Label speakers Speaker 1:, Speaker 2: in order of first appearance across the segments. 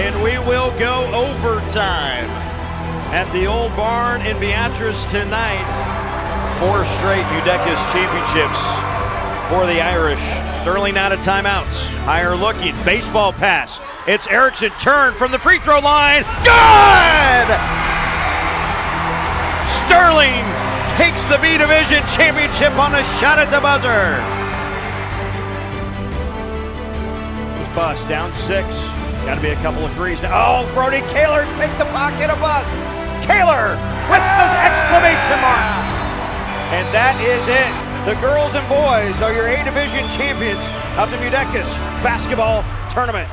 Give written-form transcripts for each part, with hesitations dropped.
Speaker 1: And we will go overtime at the old barn in Beatrice tonight. 4 straight MUDECAS championships for the Irish. Sterling out of timeouts. Higher looking, baseball pass. It's Erickson turn from the free throw line. Good! Sterling takes the B Division championship on a shot at the buzzer. It was Bus down 6. Got to be a couple of threes now. Oh, Brody Kaler picked the pocket of Bus. Kaler with the exclamation mark. And that is it. The girls and boys are your A Division champions of the MUDECAS basketball tournament.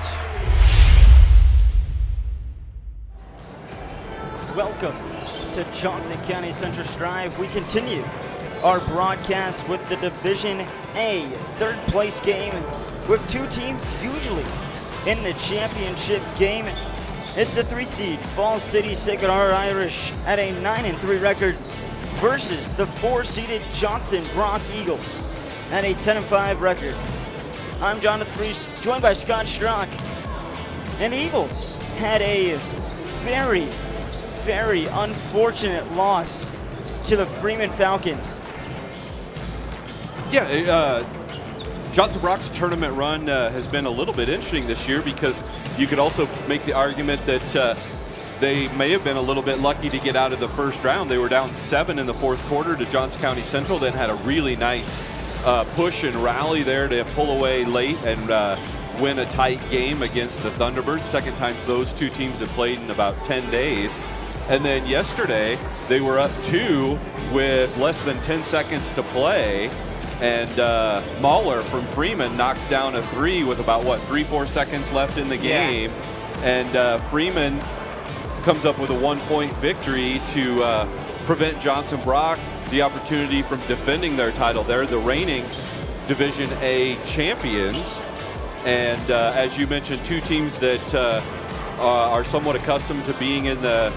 Speaker 2: Welcome to Johnson County Central Striv. We continue our broadcast with the Division A third place game with 2 teams usually in the championship game. It's the 3 seed Falls City Sacred Heart Irish at a 9-3 record versus the 4 seeded Johnson Brock Eagles at a 10-5 record. I'm Jonathan Reese, joined by Scott Strock. And the Eagles had a very, very unfortunate loss to the Freeman Falcons.
Speaker 3: Yeah, Johnson Brock's tournament run has been a little bit interesting this year because you could also make the argument that they may have been a little bit lucky to get out of the first round. They were down 7 in the fourth quarter to Johnson County Central, then had a really nice push and rally there to pull away late and win a tight game against the Thunderbirds. Second time those 2 teams have played in about 10 days. And then yesterday, they were up 2 with less than 10 seconds to play. And Mahler from Freeman knocks down a 3 with about, 3-4 seconds left in the game. Yeah. And Freeman comes up with a 1-point victory to prevent Johnson Brock the opportunity from defending their title. They're the reigning Division A champions. And as you mentioned, 2 teams that are somewhat accustomed to being in the,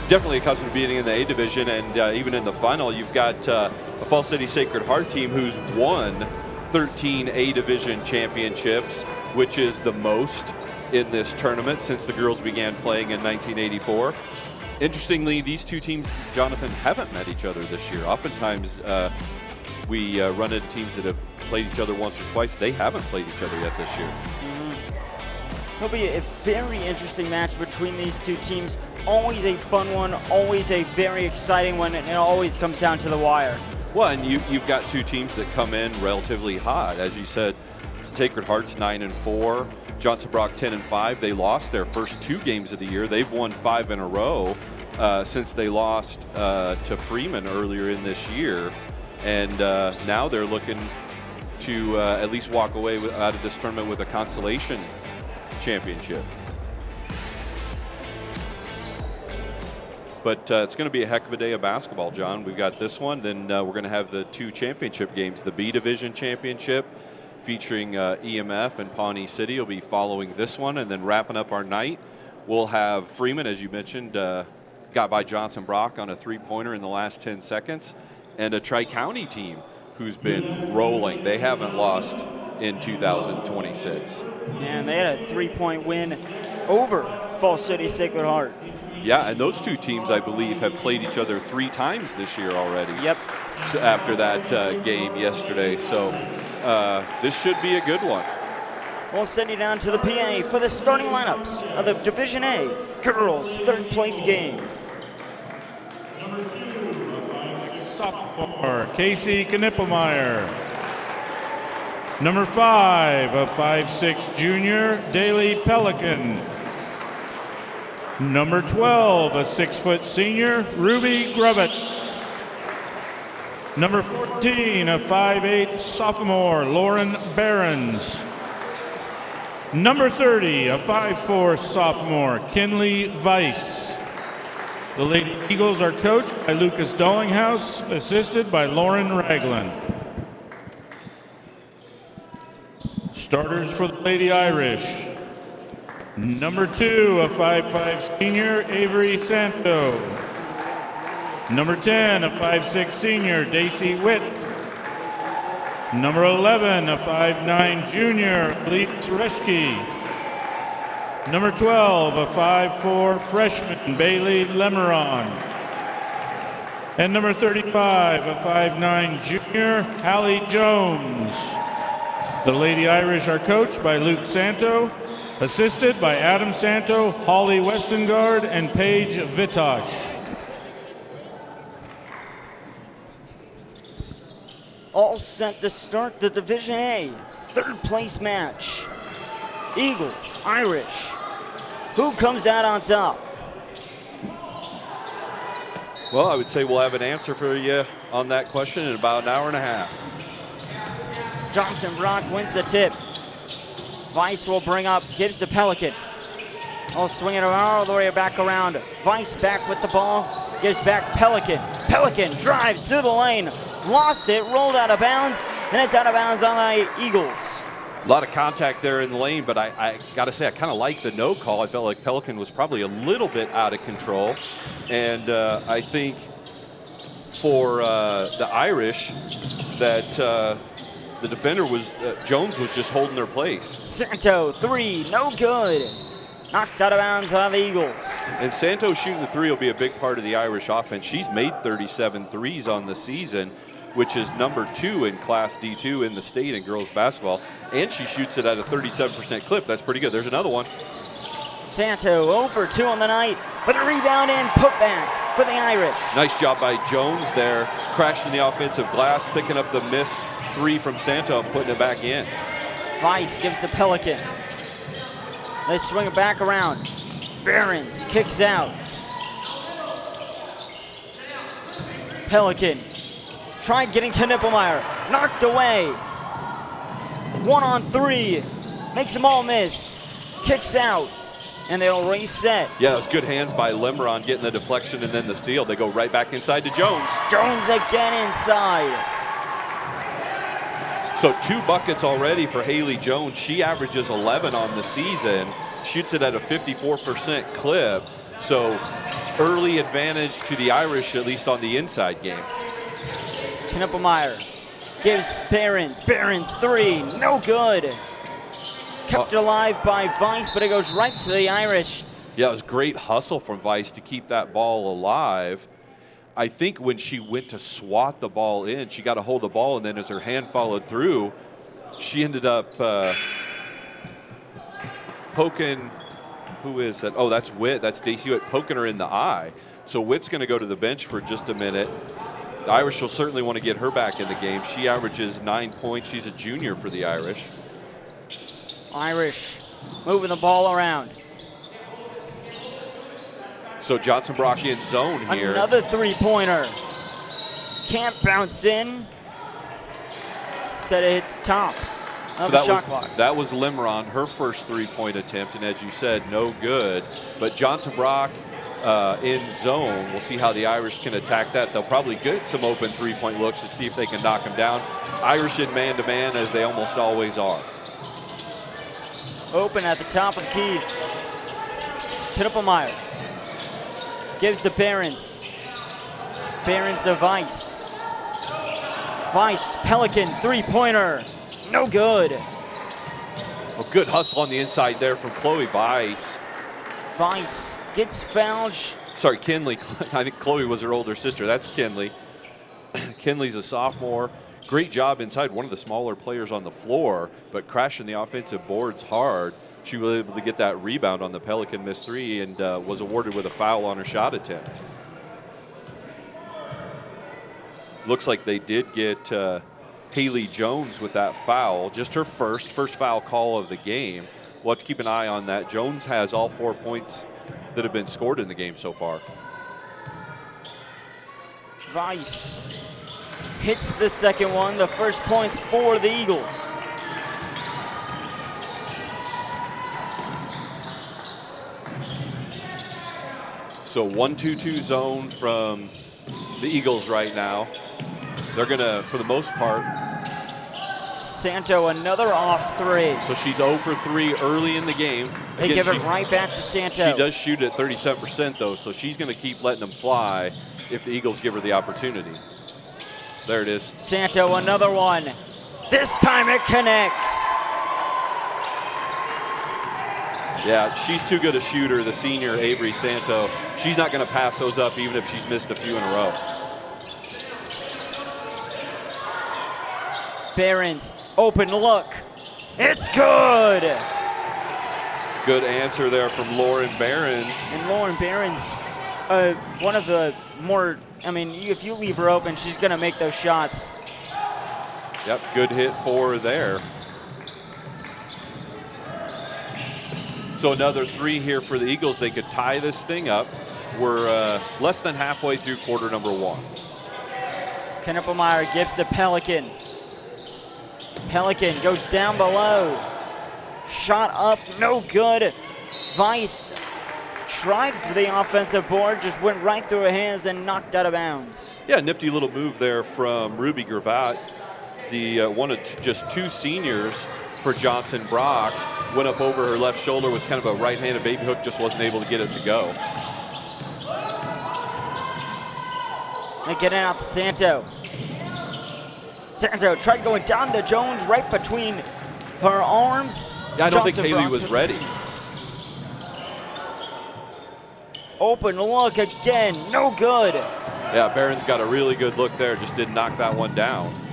Speaker 3: definitely accustomed to being in the A Division, and even in the final, you've got a Falls City Sacred Heart team who's won 13 A Division championships, which is the most in this tournament since the girls began playing in 1984. Interestingly, these 2 teams, Jonathan, haven't met each other this year. Oftentimes, we run into teams that have played each other once or twice. They haven't played each other yet this year.
Speaker 2: It'll be a very interesting match between these 2 teams. Always a fun one, always a very exciting one, and it always comes down to the wire.
Speaker 3: Well, and you've got 2 teams that come in relatively hot. As you said, Sacred Heart's 9-4, Johnson Brock 10-5. They lost their first 2 games of the year. They've won 5 in a row since they lost to Freeman earlier in this year. And now they're looking to at least walk away out of this tournament with a consolation championship. But it's going to be a heck of a day of basketball, John. We've got this one, then we're going to have the 2 championship games. The B Division championship featuring EMF and Pawnee City will be following this one, and then wrapping up our night, we'll have Freeman, as you mentioned, got by Johnson Brock on a 3-pointer in the last 10 seconds, and a Tri-County team who's been rolling. They haven't lost in 2026.
Speaker 2: And they had a 3-point win over Falls City Sacred Heart.
Speaker 3: Yeah, and those 2 teams, I believe, have played each other 3 times this year already.
Speaker 2: Yep.
Speaker 3: So after that game yesterday. So this should be a good one.
Speaker 2: We'll send you down to the PA for the starting lineups of the Division A girls third place game.
Speaker 4: Sophomore Casey Knippelmeyer. Number 5, a 5'6" junior, Daly Pelican. Number 12, a 6' senior, Ruby Grubbett. Number 14, a 5'8" sophomore, Lauren Behrens. Number 30, a 5'4" sophomore, Kinley Weiss. The Lady Eagles are coached by Lucas Dollinghouse, assisted by Lauren Ragland. Starters for the Lady Irish. Number 2, a 5'5" senior, Avery Santo. Number 10, a 5'6" senior, Daisy Witt. Number 11, a 5'9" junior, Elise Reschke. Number 12, a 5'4" freshman, Bailey Lemeron. And number 35, a 5'9" junior, Hallie Jones. The Lady Irish are coached by Luke Santo, assisted by Adam Santo, Holly Westengard, and Paige Vitosh.
Speaker 2: All set to start the Division A third place match. Eagles, Irish. Who comes out on top?
Speaker 3: Well, I would say we'll have an answer for you on that question in about an hour and a half.
Speaker 2: Johnson Brock wins the tip. Weiss will bring up, gives to Pelican. I'll swing it all the way back around. Weiss back with the ball, gives back Pelican. Pelican drives through the lane, lost it, rolled out of bounds, and it's out of bounds on the Eagles.
Speaker 3: A lot of contact there in the lane, but I got to say, I kind of like the no call. I felt like Pelican was probably a little bit out of control. And I think for the Irish that the defender was, Jones was just holding their place.
Speaker 2: Santo, 3, no good. Knocked out of bounds on the Eagles.
Speaker 3: And Santo shooting the 3 will be a big part of the Irish offense. She's made 37 threes on the season, which is number 2 in Class D2 in the state in girls basketball. And she shoots it at a 37% clip. That's pretty good. There's another one.
Speaker 2: Santo 0 for 2 on the night, with a rebound and putback for the Irish.
Speaker 3: Nice job by Jones there, crashing the offensive glass, picking up the missed 3 from Santo and putting it back in.
Speaker 2: Weiss gives the Pelican. They swing it back around. Behrens kicks out. Pelican tried getting Knippelmeyer, knocked away. 1 on 3, makes them all miss. Kicks out, and they'll reset.
Speaker 3: Yeah, it was good hands by Lemeron getting the deflection and then the steal. They go right back inside to Jones.
Speaker 2: Jones again inside.
Speaker 3: So 2 buckets already for Haley Jones. She averages 11 on the season, shoots it at a 54% clip. So early advantage to the Irish, at least on the inside game.
Speaker 2: Knippelmeyer gives Behrens. Behrens 3, no good. Kept alive by Weiss, but it goes right to the Irish.
Speaker 3: Yeah, it was great hustle from Weiss to keep that ball alive. I think when she went to swat the ball in, she got a hold of the ball, and then as her hand followed through, she ended up poking, who is that? Oh, that's Witt. That's Daisy Witt poking her in the eye. So Witt's going to go to the bench for just a minute. The Irish will certainly want to get her back in the game. She averages 9 points. She's a junior for the Irish.
Speaker 2: Irish moving the ball around.
Speaker 3: So Johnson Brock in zone here.
Speaker 2: Another 3-pointer. Can't bounce in. Instead it hit the top of the shot clock.
Speaker 3: That was Lemeron, her first 3-point attempt, and as you said, no good. But Johnson Brock in zone. We'll see how the Irish can attack that. They'll probably get some open 3-point looks to see if they can knock them down. Irish in man-to-man, as they almost always are.
Speaker 2: Open at the top of the key. Knippelmeyer gives to Behrens. Behrens to Weiss. Weiss, Pelican, 3-pointer. No good.
Speaker 3: A good hustle on the inside there from Chloe Weiss.
Speaker 2: Weiss gets fouled.
Speaker 3: Sorry, Kinley. I think Chloe was her older sister. That's Kinley. Kinley's a sophomore. Great job inside, one of the smaller players on the floor, but crashing the offensive boards hard. She was able to get that rebound on the Pelican missed 3 and was awarded with a foul on her shot attempt. Looks like they did get Haley Jones with that foul, just her first foul call of the game. We'll have to keep an eye on that. Jones has all 4 points that have been scored in the game so far.
Speaker 2: Weiss hits the second one, the first points for the Eagles.
Speaker 3: So 1-2-2 zone from the Eagles right now. They're gonna, for the most part.
Speaker 2: Santo, another off three.
Speaker 3: So she's 0 for 3 early in the game.
Speaker 2: They
Speaker 3: Again,
Speaker 2: give it right back to Santo.
Speaker 3: She does shoot at 37% though, so she's gonna keep letting them fly if the Eagles give her the opportunity. There it is.
Speaker 2: Santo, another one. This time it connects.
Speaker 3: Yeah, she's too good a shooter, the senior Avery Santo. She's not going to pass those up even if she's missed a few in a row.
Speaker 2: Behrens, open look. It's good.
Speaker 3: Good answer there from Lauren Behrens.
Speaker 2: And Lauren Behrens, one of the more, I mean, if you leave her open, she's going to make those shots.
Speaker 3: Yep, good hit for her there. So another 3 here for the Eagles. They could tie this thing up. We're less than halfway through quarter number 1.
Speaker 2: Knippelmeyer gives the Pelican. Pelican goes down below. Shot up, no good. Weiss tried for the offensive board, just went right through her hands and knocked out of bounds.
Speaker 3: Yeah, nifty little move there from Ruby Gravatt, the one of just 2 seniors for Johnson Brock. Went up over her left shoulder with kind of a right-handed baby hook, just wasn't able to get it to go.
Speaker 2: They get it out to Santo. Santo tried going down to Jones right between her arms.
Speaker 3: Yeah, I don't
Speaker 2: Johnson
Speaker 3: think Haley
Speaker 2: Brock
Speaker 3: was ready.
Speaker 2: Open look again, no good.
Speaker 3: Yeah, Barron's got a really good look there, just didn't knock that one down.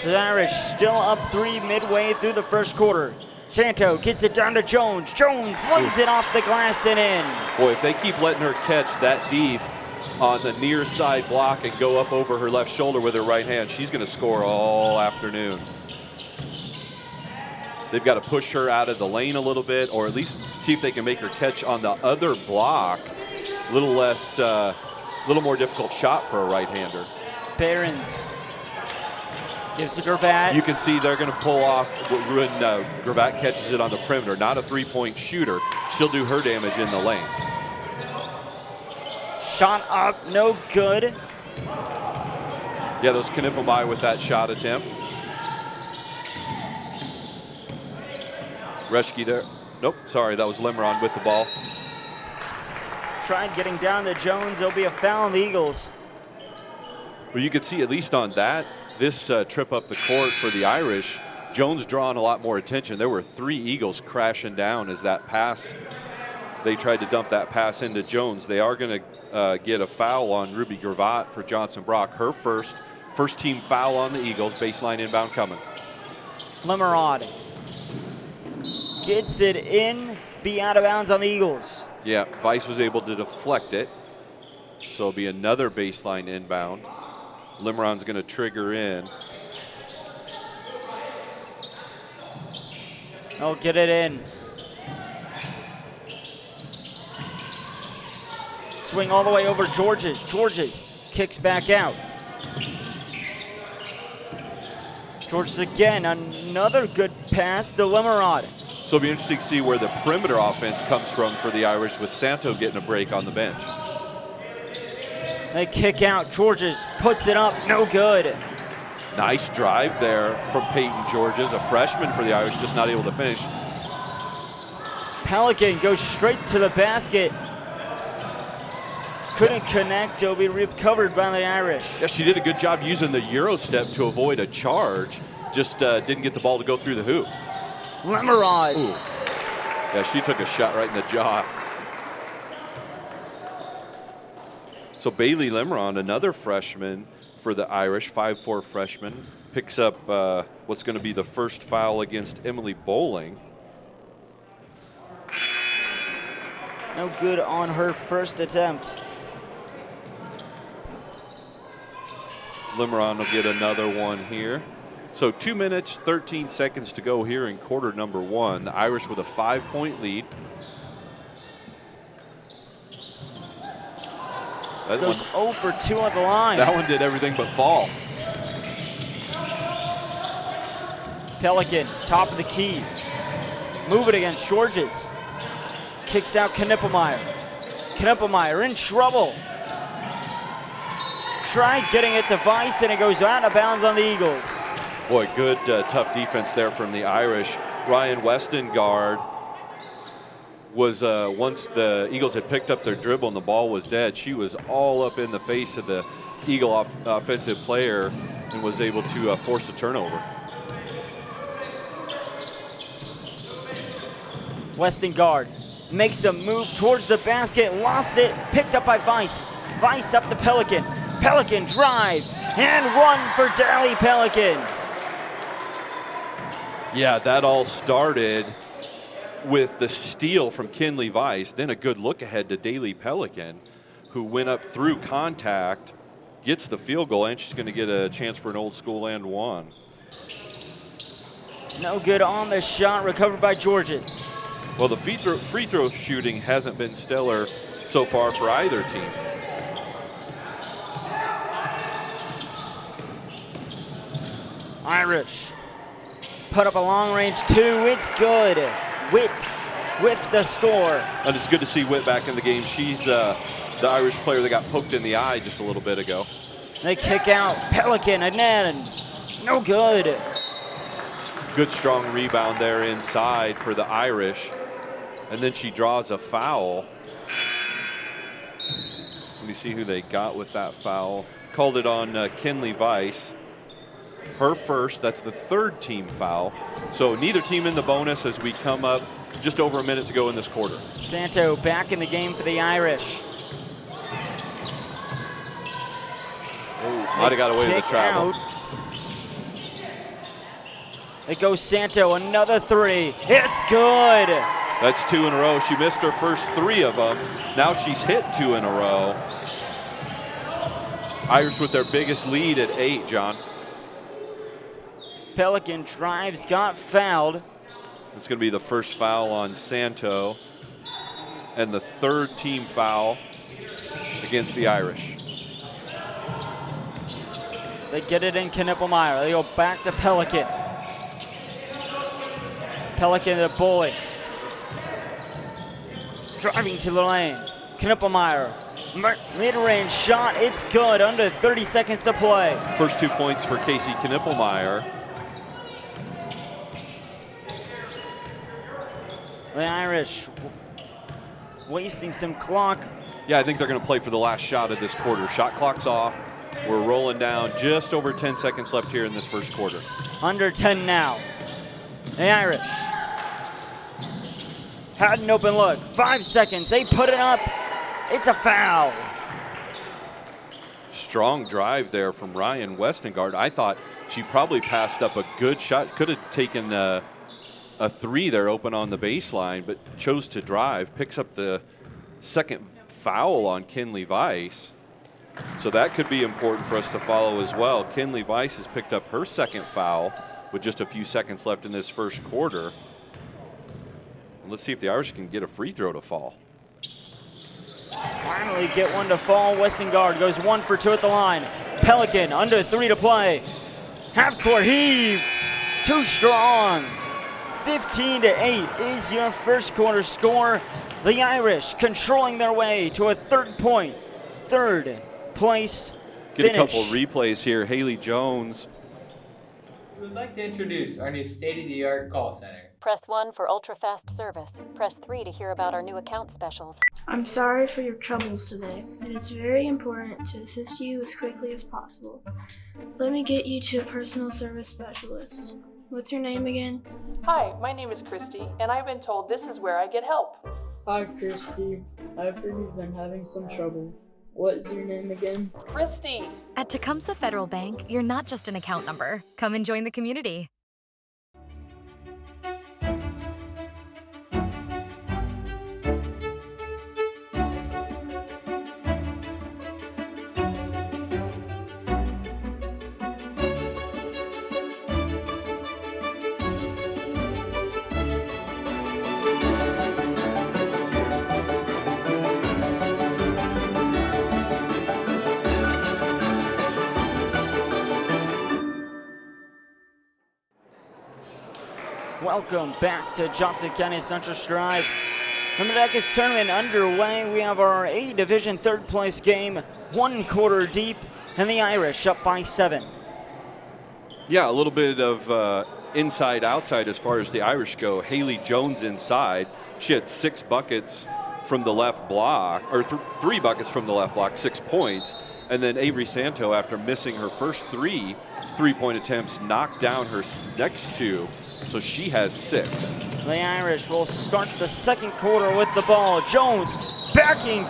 Speaker 2: The Irish still up 3 midway through the first quarter. Santo gets it down to Jones. Jones lays it off the glass and in.
Speaker 3: Boy, if they keep letting her catch that deep on the near side block and go up over her left shoulder with her right hand, she's going to score all afternoon. They've got to push her out of the lane a little bit, or at least see if they can make her catch on the other block. A little less, little more difficult shot for a right-hander.
Speaker 2: Behrens gives to Gravatt.
Speaker 3: You can see they're going to pull off when Gravatt catches it on the perimeter. Not a 3-point shooter. She'll do her damage in the lane.
Speaker 2: Shot up, no good.
Speaker 3: Yeah, those Knippelmeyer with that shot attempt. Reschke there. Nope, sorry, that was Limron with the ball.
Speaker 2: Tried getting down to Jones. There'll be a foul on the Eagles.
Speaker 3: Well, you could see at least on that, this trip up the court for the Irish, Jones drawing a lot more attention. There were 3 Eagles crashing down as that pass, they tried to dump that pass into Jones. They are going to get a foul on Ruby Gravatt for Johnson Brock. Her first team foul on the Eagles. Baseline inbound coming.
Speaker 2: Lemerod gets it in, be out of bounds on the Eagles.
Speaker 3: Yeah, Weiss was able to deflect it. So it'll be another baseline inbound. Limeron's going to trigger in.
Speaker 2: Oh, get it in. Swing all the way over Georges. Georges kicks back out. Georges again, another good pass to Lemerod.
Speaker 3: So it'll be interesting to see where the perimeter offense comes from for the Irish, with Santo getting a break on the bench.
Speaker 2: They kick out. Georges puts it up, no good.
Speaker 3: Nice drive there from Peyton Georges, a freshman for the Irish, just not able to finish.
Speaker 2: Pelican goes straight to the basket. Couldn't connect. It'll be recovered by the Irish.
Speaker 3: Yeah, she did a good job using the Euro step to avoid a charge. Just didn't get the ball to go through the hoop.
Speaker 2: Lemerod.
Speaker 3: Ooh. Yeah, she took a shot right in the jaw. So Bailey Lemeron, another freshman for the Irish, 5'4" freshman, picks up what's going to be the first foul against Emily Bowling.
Speaker 2: No good on her first attempt.
Speaker 3: Limeron will get another one here. So 2 minutes, 13 seconds to go here in quarter number 1. The Irish with a 5-point lead. That
Speaker 2: Goes
Speaker 3: one,
Speaker 2: 0 for 2 on the line.
Speaker 3: that one did everything but fall.
Speaker 2: Pelican, top of the key. Move it against Georges. Kicks out Knippelmeyer. Knippelmeyer in trouble. Tried getting it to Weiss, and it goes out of bounds on the Eagles.
Speaker 3: Boy, good tough defense there from the Irish. Ryan Westengard was, once the Eagles had picked up their dribble and the ball was dead, she was all up in the face of the Eagle offensive player and was able to force a turnover.
Speaker 2: Westengard makes a move towards the basket, lost it, picked up by Weiss. Weiss up to Pelican. Pelican drives, and one for Daly Pelican.
Speaker 3: Yeah, that all started with the steal from Kinley Weiss, then a good look ahead to Daly Pelican, who went up through contact, gets the field goal, and she's going to get a chance for an old school and one.
Speaker 2: No good on the shot, recovered by Georges.
Speaker 3: Well, the free throw shooting hasn't been stellar so far for either team.
Speaker 2: Irish put up a long range 2. It's good. Witt with the score.
Speaker 3: And it's good to see Witt back in the game. She's the Irish player that got poked in the eye just a little bit ago.
Speaker 2: They kick out Pelican again. No good.
Speaker 3: Good strong rebound there inside for the Irish. And then she draws a foul. Let me see who they got with that foul. Called it on Kinley Weiss. Her first, that's the third team foul. So neither team in the bonus as we come up just over a minute to go in this quarter.
Speaker 2: Santo back in the game for the Irish.
Speaker 3: Might have got away with the
Speaker 2: Kick
Speaker 3: travel.
Speaker 2: out. It goes Santo, another 3. It's good.
Speaker 3: That's 2 in a row. She missed her first 3 of them. Now she's hit 2 in a row. Irish with their biggest lead at 8, John.
Speaker 2: Pelican drives, got fouled.
Speaker 3: It's going to be the first foul on Santo and the third team foul against the Irish.
Speaker 2: They get it in Knippelmeyer. They go back to Pelican. Pelican the bully. Driving to the lane. Knippelmeyer. Mid-range shot. It's good. Under 30 seconds to play.
Speaker 3: First 2 points for Casey Knippelmeyer.
Speaker 2: The Irish wasting some clock.
Speaker 3: Yeah, I think they're going to play for the last shot of this quarter. Shot clock's off. We're rolling down just over 10 seconds left here in this first quarter.
Speaker 2: Under 10 now. The Irish had an open look. 5 seconds. They put it up. It's a foul.
Speaker 3: Strong drive there from Ryan Westengard. I thought she probably passed up a good shot. Could have taken a 3 there open on the baseline, but chose to drive. Picks up the second foul on Kinley Weiss. So that could be important for us to follow as well. Kinley Weiss has picked up her second foul with just a few seconds left in this first quarter. And let's see if the Irish can get a free throw to fall.
Speaker 2: Finally get one to fall. Westengard goes 1 for 2 at the line. Pelican under 3 to play. Half-court heave. Too strong. 15-8 is your first quarter score. The Irish controlling their way to a third place
Speaker 3: Get
Speaker 2: finish.
Speaker 3: a couple replays here. Haley Jones.
Speaker 5: We would like to introduce our new state-of-the-art call center.
Speaker 6: Press 1 for ultra-fast service. Press 3 to hear about our new account specials.
Speaker 7: I'm sorry for your troubles today. It is very important to assist you as quickly as possible. Let me get you to a personal service specialist. What's your name again?
Speaker 8: Hi, my name is Christy, and I've been told this is where I get help.
Speaker 9: Hi, Christy. I've heard you've been having some trouble. What is your name again?
Speaker 8: Christy!
Speaker 10: At Tecumseh Federal Bank, you're not just an account number. Come and join the community.
Speaker 2: Welcome back to Johnson County Central Strive. The MUDECAS tournament underway. We have our A Division third place game, 1 quarter deep, and the Irish up by 7.
Speaker 3: Yeah, a little bit of inside outside as far as the Irish go. Haley Jones inside. She had 6 buckets from the left block, or 3 buckets from the left block, 6 points. And then Avery Santo, after missing her first 3 3-point attempts, knocked down her next 2. So she has 6.
Speaker 2: The Irish will start the second quarter with the ball. Jones backing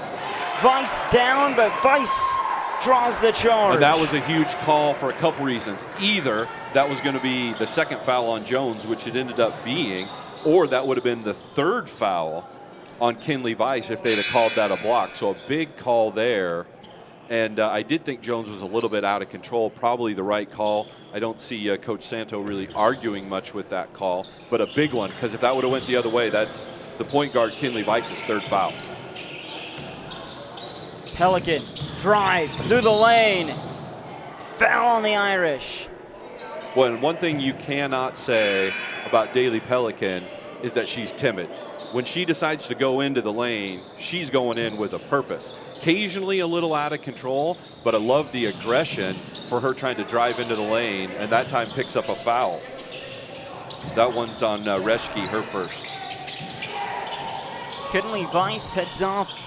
Speaker 2: Weiss down, but Weiss draws the charge.
Speaker 3: And that was a huge call for a couple reasons. Either that was going to be the second foul on Jones, which it ended up being, or that would have been the 3rd foul on Kinley Weiss if they'd have called that a block. So a big call there. And I did think Jones was a little bit out of control, probably the right call. I don't see Coach Santo really arguing much with that call, but a big one, because if that would have went the other way, that's the point guard Kinley Weiss's 3rd foul.
Speaker 2: Pelican drives through the lane. Foul on the Irish.
Speaker 3: Well, and one thing you cannot say about Daly Pelican is that she's timid. When she decides to go into the lane, she's going in with a purpose. Occasionally a little out of control, but I love the aggression for her trying to drive into the lane, and that time picks up a foul. That one's on Reschke, her first.
Speaker 2: Kinley Weiss heads off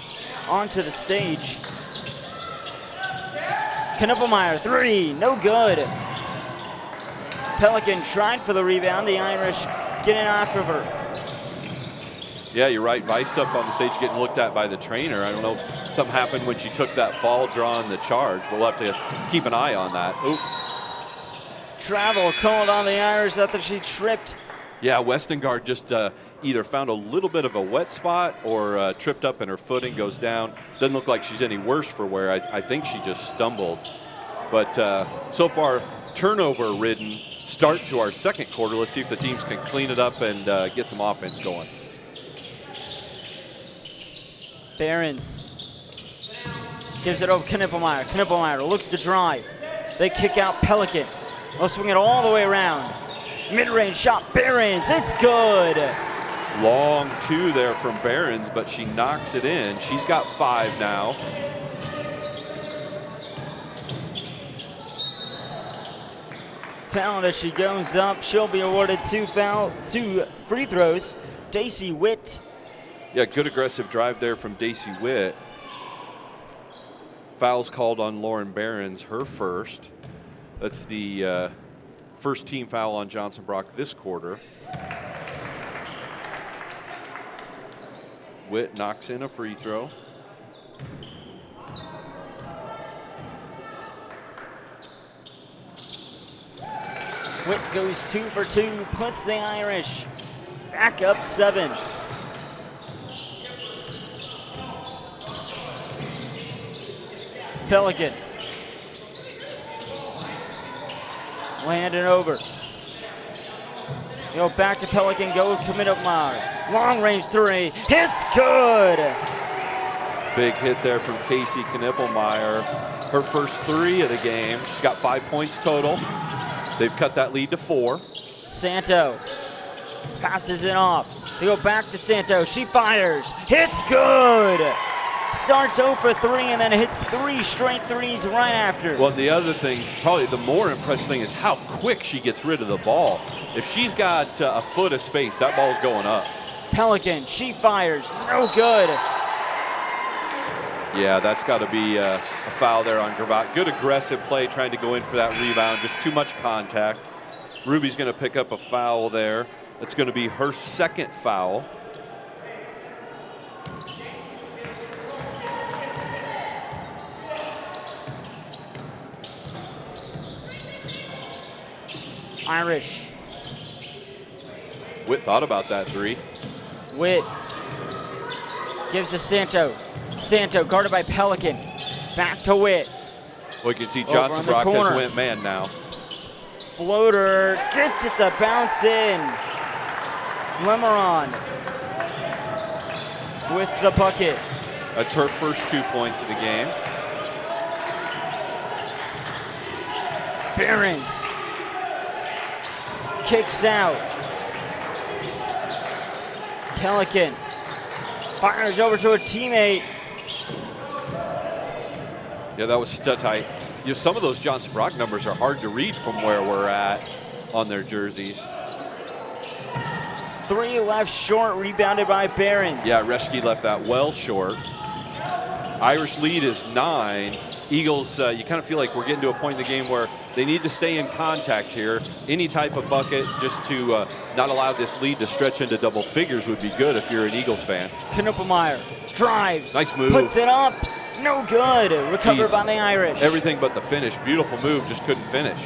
Speaker 2: onto the stage. Knippelmeyer, 3, no good. Pelican tried for the rebound, the Irish getting after her.
Speaker 3: Yeah, you're right. Weiss up on the stage getting looked at by the trainer. I don't know if something happened when she took that fall, drawing the charge. We'll have to keep an eye on that. Oop.
Speaker 2: Travel called on the Irish after she tripped.
Speaker 3: Yeah, Westengard just either found a little bit of a wet spot or tripped up and her footing goes down. Doesn't look like she's any worse for wear. I think she just stumbled. But so far, turnover-ridden start to our second quarter. Let's see if the teams can clean it up and get some offense going.
Speaker 2: Behrens gives it over Knippelmeyer. Knippelmeyer looks to drive. They kick out Pelican. They'll swing it all the way around. Mid-range shot, Behrens, it's good.
Speaker 3: Long 2 there from Behrens, but she knocks it in. She's got 5 now.
Speaker 2: Foul as she goes up. She'll be awarded 2 free throws. Daisy Witt.
Speaker 3: Yeah, good aggressive drive there from Daisy Witt. Fouls called on Lauren Behrens, her first. That's the first team foul on Johnson Brock this quarter. Witt knocks in a free throw.
Speaker 2: Witt goes 2 for 2, puts the Irish back up 7. Pelican. Land it over. Go back to Pelican, go commit up Knippelmeyer. Long range 3, hits good.
Speaker 3: Big hit there from Casey Knippelmeyer. Her first 3 of the game. She's got 5 points total. They've cut that lead to 4.
Speaker 2: Santo passes it off. They go back to Santo. She fires. Hits good. Starts 0 for 3 and then hits 3 straight threes right after.
Speaker 3: Well, the other thing, probably the more impressive thing, is how quick she gets rid of the ball. If she's got a foot of space, that ball's going up.
Speaker 2: Pelican, she fires. No good.
Speaker 3: Yeah, that's got to be a foul there on Gravatt. Good aggressive play trying to go in for that rebound. Just too much contact. Ruby's going to pick up a foul there. That's going to be her 2nd foul.
Speaker 2: Irish.
Speaker 3: Witt thought about that 3.
Speaker 2: Witt gives to Santo. Santo guarded by Pelican. Back to Witt.
Speaker 3: Well, you can see Johnson Brock has went man now.
Speaker 2: Floater gets it to bounce in. Lemeron with the bucket.
Speaker 3: That's her first 2 points of the game.
Speaker 2: Behrens kicks out. Pelican fires over to a teammate.
Speaker 3: Yeah, that was stud tight. You know, some of those Johnson Brock numbers are hard to read from where we're at on their jerseys.
Speaker 2: 3 left short, rebounded by Behrens.
Speaker 3: Yeah, Reschke left that well short. Irish lead is 9. Eagles, you kind of feel like we're getting to a point in the game where they need to stay in contact here. Any type of bucket just to not allow this lead to stretch into double figures would be good if you're an Eagles fan.
Speaker 2: Knuppelmeyer drives.
Speaker 3: Nice move.
Speaker 2: Puts it up. No good. Recovered
Speaker 3: Jeez,
Speaker 2: by the Irish.
Speaker 3: Everything but the finish. Beautiful move, just couldn't finish.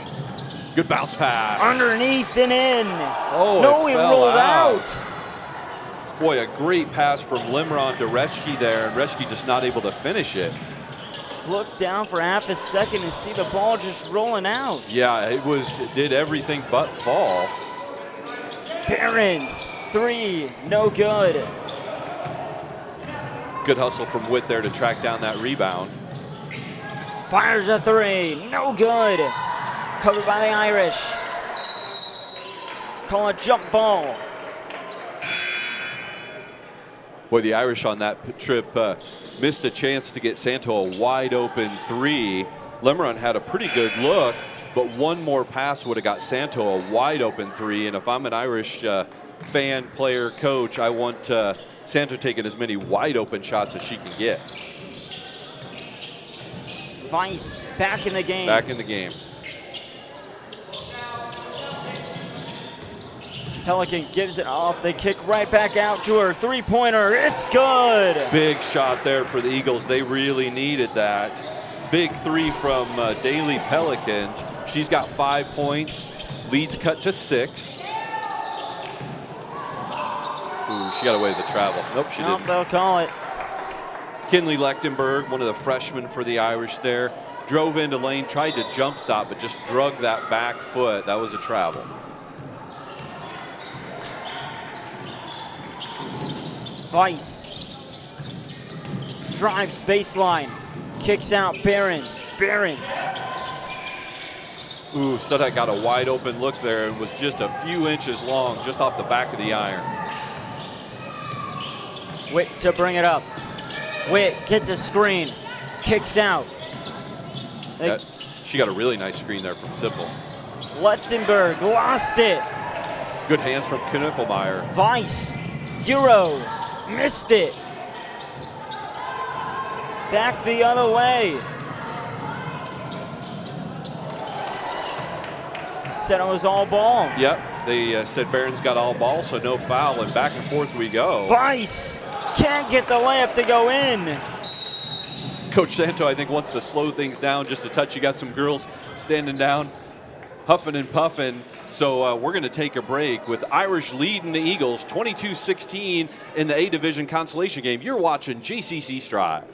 Speaker 3: Good bounce pass.
Speaker 2: Underneath and in.
Speaker 3: Oh,
Speaker 2: no,
Speaker 3: it
Speaker 2: he
Speaker 3: fell
Speaker 2: rolled
Speaker 3: out.
Speaker 2: out.
Speaker 3: Boy, a great pass from Limron to Reschke there, and Reschke just not able to finish it.
Speaker 2: Look down for half a second and see the ball just rolling out.
Speaker 3: Yeah, it did everything but fall.
Speaker 2: Behrens, 3, no good.
Speaker 3: Good hustle from Witt there to track down that rebound.
Speaker 2: Fires a 3, no good. Covered by the Irish. Call a jump ball.
Speaker 3: Boy, the Irish on that trip missed a chance to get Santo a wide open 3. Limron had a pretty good look, but one more pass would have got Santo a wide open 3. And if I'm an Irish fan, player, coach, I want Santo taking as many wide open shots as she can get.
Speaker 2: Weiss back in the game.
Speaker 3: Back in the game.
Speaker 2: Pelican gives it off. They kick right back out to her. 3-pointer. It's good.
Speaker 3: Big shot there for the Eagles. They really needed that. Big 3 from Daly Pelican. She's got 5 points. Lead's cut to 6. Ooh, she got away with the travel. Nope, she didn't.
Speaker 2: They'll call it.
Speaker 3: Kinley Lechtenberg, one of the freshmen for the Irish there, drove into lane, tried to jump stop, but just drug that back foot. That was a travel.
Speaker 2: Weiss drives baseline, kicks out Behrens.
Speaker 3: Ooh, Studhite got a wide open look there and was just a few inches long, just off the back of the iron.
Speaker 2: Witt to bring it up. Witt gets a screen, kicks out.
Speaker 3: She got a really nice screen there from Sipple.
Speaker 2: Lechtenberg lost it.
Speaker 3: Good hands from Knuppelmeyer.
Speaker 2: Weiss, Euro, missed it. Back the other way. Said it was all ball.
Speaker 3: Yep, they said Barron's got all ball, so no foul, and back and forth we go.
Speaker 2: Weiss can't get the layup to go in.
Speaker 3: Coach Santo, I think, wants to slow things down just a touch. You got some girls standing down, huffing and puffing. So we're going to take a break with Irish leading the Eagles 22-16 in the A Division consolation game. You're watching JCC Striv.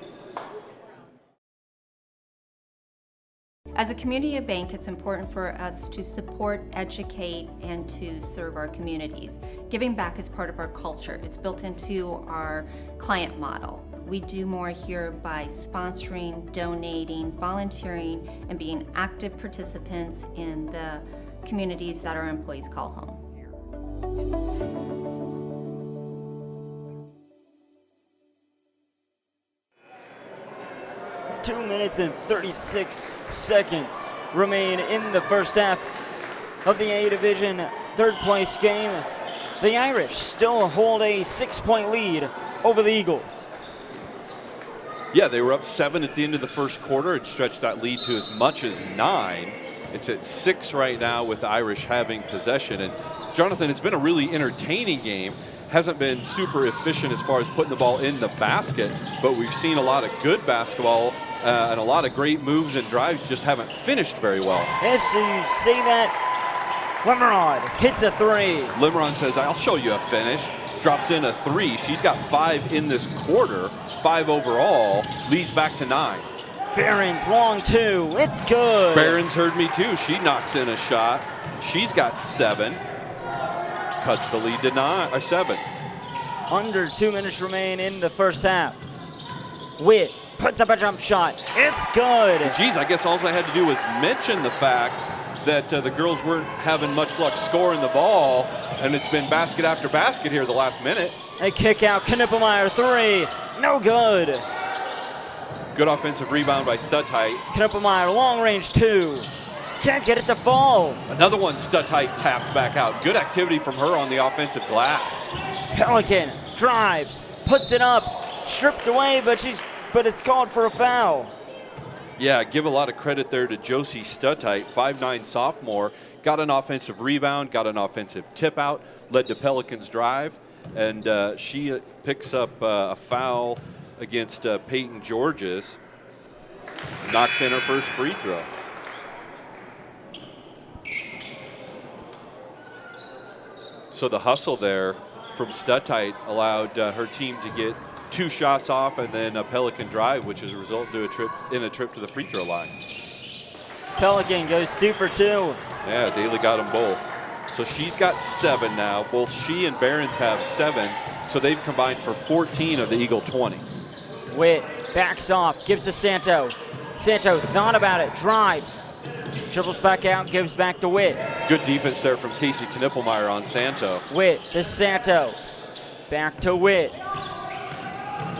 Speaker 11: As a community bank, it's important for us to support, educate, and to serve our communities. Giving back is part of our culture. It's built into our client model. We do more here by sponsoring, donating, volunteering, and being active participants in the communities that our employees call home.
Speaker 2: 2 minutes and 36 seconds remain in the first half of the A Division third place game. The Irish still hold a 6-point lead over the Eagles.
Speaker 3: Yeah, they were up 7 at the end of the first quarter. It stretched that lead to as much as 9. It's at 6 right now with the Irish having possession. And Jonathan, it's been a really entertaining game. Hasn't been super efficient as far as putting the ball in the basket, but we've seen a lot of good basketball and a lot of great moves and drives, just haven't finished very well.
Speaker 2: Yes, so you say that. Limron hits a 3.
Speaker 3: Limron says, I'll show you a finish. Drops in a 3. She's got 5 in this quarter, 5 overall, leads back to 9.
Speaker 2: Behrens, long 2, it's good.
Speaker 3: Behrens heard me too. She knocks in a shot. She's got 7. Cuts the lead to 7.
Speaker 2: Under 2 minutes remain in the first half. Witt puts up a jump shot. It's good.
Speaker 3: Geez, I guess all I had to do was mention the fact that the girls weren't having much luck scoring the ball, and it's been basket after basket here the last minute.
Speaker 2: A kick out, Knippelmeyer, 3, no good.
Speaker 3: Good offensive rebound by Stuttite.
Speaker 2: Knippelmeyer, long range 2. Can't get it to fall.
Speaker 3: Another one Stuttite tapped back out. Good activity from her on the offensive glass.
Speaker 2: Pelican drives, puts it up, stripped away, but it's called for a foul.
Speaker 3: Yeah, give a lot of credit there to Josie Stuttite, 5'9" sophomore. Got an offensive rebound, got an offensive tip out, led to Pelican's drive, and she picks up a foul against Peyton Georges. Knocks in her first free throw. So the hustle there from Stuttite allowed her team to get 2 shots off and then a Pelican drive, which has resulted in a trip to the free throw line.
Speaker 2: Pelican goes 2 for 2.
Speaker 3: Yeah, Daly got them both. So she's got 7 now. Both she and Behrens have 7, so they've combined for 14 of the Eagle 20.
Speaker 2: Witt backs off, gives to Santo. Santo thought about it, drives. Dribbles back out, gives back to Witt.
Speaker 3: Good defense there from Casey Knippelmeyer on Santo.
Speaker 2: Witt to Santo. Back to Witt.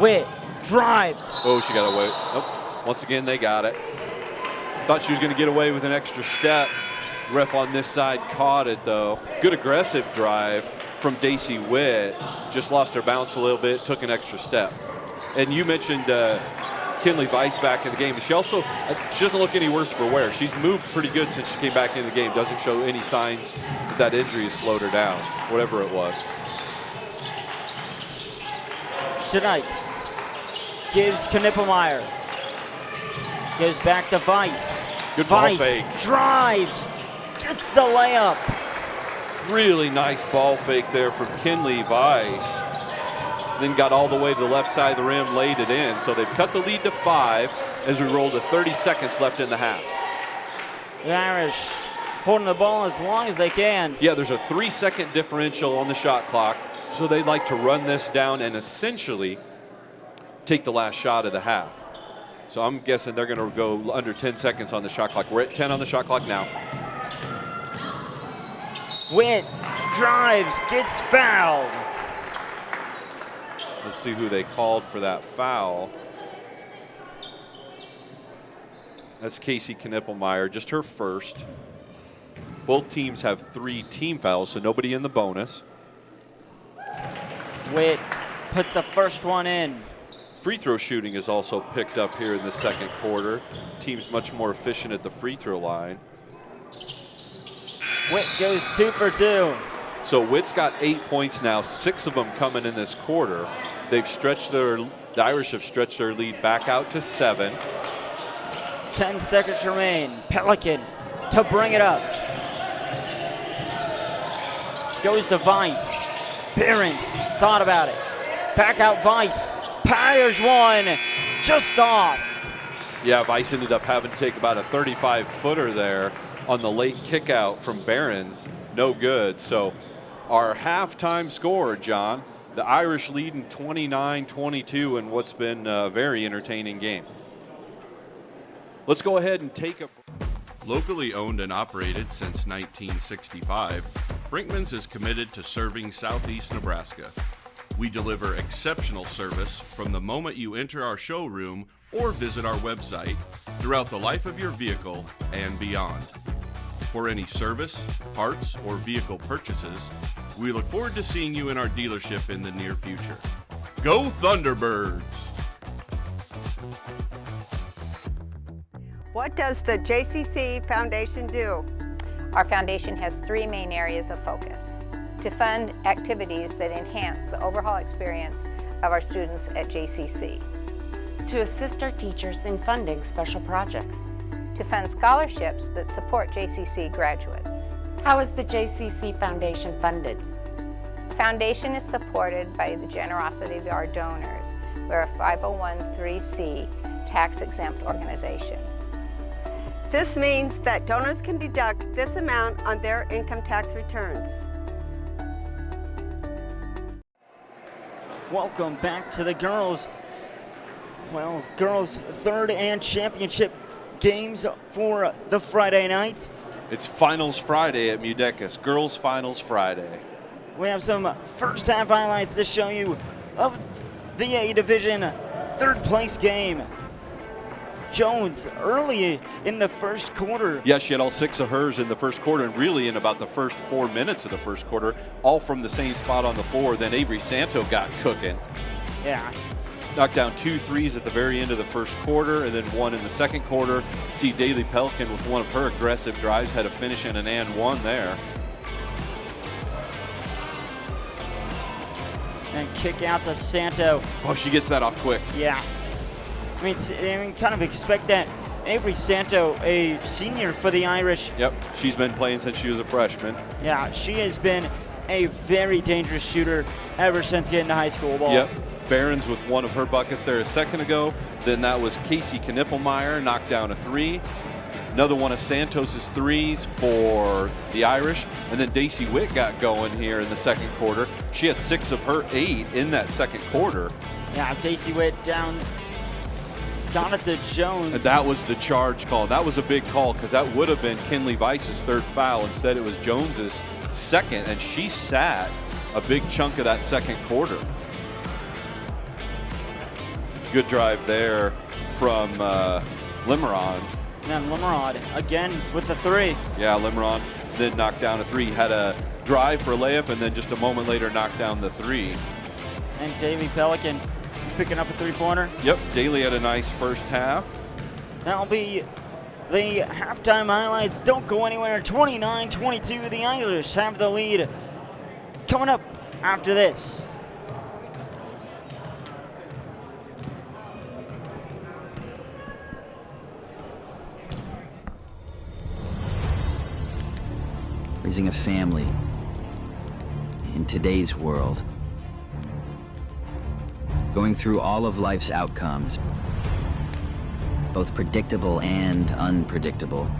Speaker 2: Witt drives.
Speaker 3: Oh, she got away. Oh, once again, they got it. Thought she was going to get away with an extra step. Ref on this side caught it, though. Good aggressive drive from Daisy Witt. Just lost her bounce a little bit, took an extra step. And you mentioned Kinley Weiss back in the game. She doesn't look any worse for wear. She's moved pretty good since she came back into the game. Doesn't show any signs that injury has slowed her down, whatever it was.
Speaker 2: Tonight gives Knippelmeyer. Goes back to Weiss.
Speaker 3: Good ball
Speaker 2: Weiss
Speaker 3: fake.
Speaker 2: Drives. Gets the layup.
Speaker 3: Really nice ball fake there from Kinley Weiss. Then got all the way to the left side of the rim, laid it in. So they've cut the lead to 5 as we roll to 30 seconds left in the half.
Speaker 2: The Irish holding the ball as long as they can.
Speaker 3: Yeah, there's a 3-second differential on the shot clock. So they'd like to run this down and essentially take the last shot of the half. So I'm guessing they're going to go under 10 seconds on the shot clock. We're at 10 on the shot clock now.
Speaker 2: Witt drives, gets fouled.
Speaker 3: Let's see who they called for that foul. That's Casey Knippelmeyer, just her first. Both teams have 3 team fouls, so nobody in the bonus.
Speaker 2: Witt puts the first one in.
Speaker 3: Free throw shooting is also picked up here in the second quarter. Team's much more efficient at the free throw line.
Speaker 2: Witt goes 2 for 2.
Speaker 3: So Witt's got 8 points now, 6 of them coming in this quarter. The Irish have stretched their lead back out to 7.
Speaker 2: 10 seconds remain. Pelican to bring it up. Goes to Weiss. Behrens thought about it. Back out Weiss. Fires one. Just off.
Speaker 3: Yeah, Weiss ended up having to take about a 35-footer there on the late kick out from Behrens. No good. So our halftime score, John, the Irish leading 29-22 in what's been a very entertaining game. Let's go ahead and take a...
Speaker 12: Locally owned and operated since 1965, Brinkman's is committed to serving Southeast Nebraska. We deliver exceptional service from the moment you enter our showroom or visit our website throughout the life of your vehicle and beyond. For any service, parts, or vehicle purchases, we look forward to seeing you in our dealership in the near future. Go Thunderbirds!
Speaker 13: What does the JCC Foundation do?
Speaker 14: Our foundation has 3 main areas of focus: to fund activities that enhance the overall experience of our students at JCC,
Speaker 15: to assist our teachers in funding special projects,
Speaker 14: to fund scholarships that support JCC graduates.
Speaker 15: How is the JCC Foundation funded?
Speaker 14: The foundation is supported by the generosity of our donors. We're a 501(c) tax-exempt organization.
Speaker 13: This means that donors can deduct this amount on their income tax returns.
Speaker 2: Welcome back to the girls' third and championship games for the Friday night.
Speaker 3: It's Finals Friday at MUDECAS, Girls Finals Friday.
Speaker 2: We have some first half highlights to show you of the A Division third place game. Jones early in the first quarter.
Speaker 3: Yeah, she had all 6 of hers in the first quarter, and really in about the first 4 minutes of the first quarter, all from the same spot on the floor. Then Avery Santo got cooking.
Speaker 2: Yeah.
Speaker 3: Knocked down 2 threes at the very end of the first quarter, and then 1 in the second quarter. See Daly Pelican with one of her aggressive drives, had a finish and an and one there.
Speaker 2: And kick out to Santo.
Speaker 3: Oh, she gets that off quick.
Speaker 2: Yeah. I mean, kind of expect that. Avery Santo, a senior for the Irish.
Speaker 3: Yep, she's been playing since she was a freshman.
Speaker 2: Yeah, she has been a very dangerous shooter ever since getting to high school ball.
Speaker 3: Yep, Barron's with one of her buckets there a second ago. Then that was Casey Knippelmeyer, knocked down a 3. Another one of Santos's threes for the Irish. And then Daisy Witt got going here in the second quarter. She had 6 of her 8 in that second quarter.
Speaker 2: Yeah, Daisy Witt down at the Jones.
Speaker 3: And that was the charge call. That was a big call because that would have been Kinley Weiss's 3rd foul. Instead, it was Jones's 2nd, and she sat a big chunk of that second quarter. Good drive there from Limerod.
Speaker 2: And Limerod again with the 3.
Speaker 3: Yeah, Limerod then knocked down a 3. Had a drive for a layup, and then just a moment later knocked down the 3.
Speaker 2: And Daly Pelican picking up a 3-pointer.
Speaker 3: Yep, Daly had a nice first half.
Speaker 2: That'll be the halftime highlights. Don't go anywhere. 29-22, the Irish have the lead. Coming up after this.
Speaker 16: Raising a family in today's world. Going through all of life's outcomes, both predictable and unpredictable.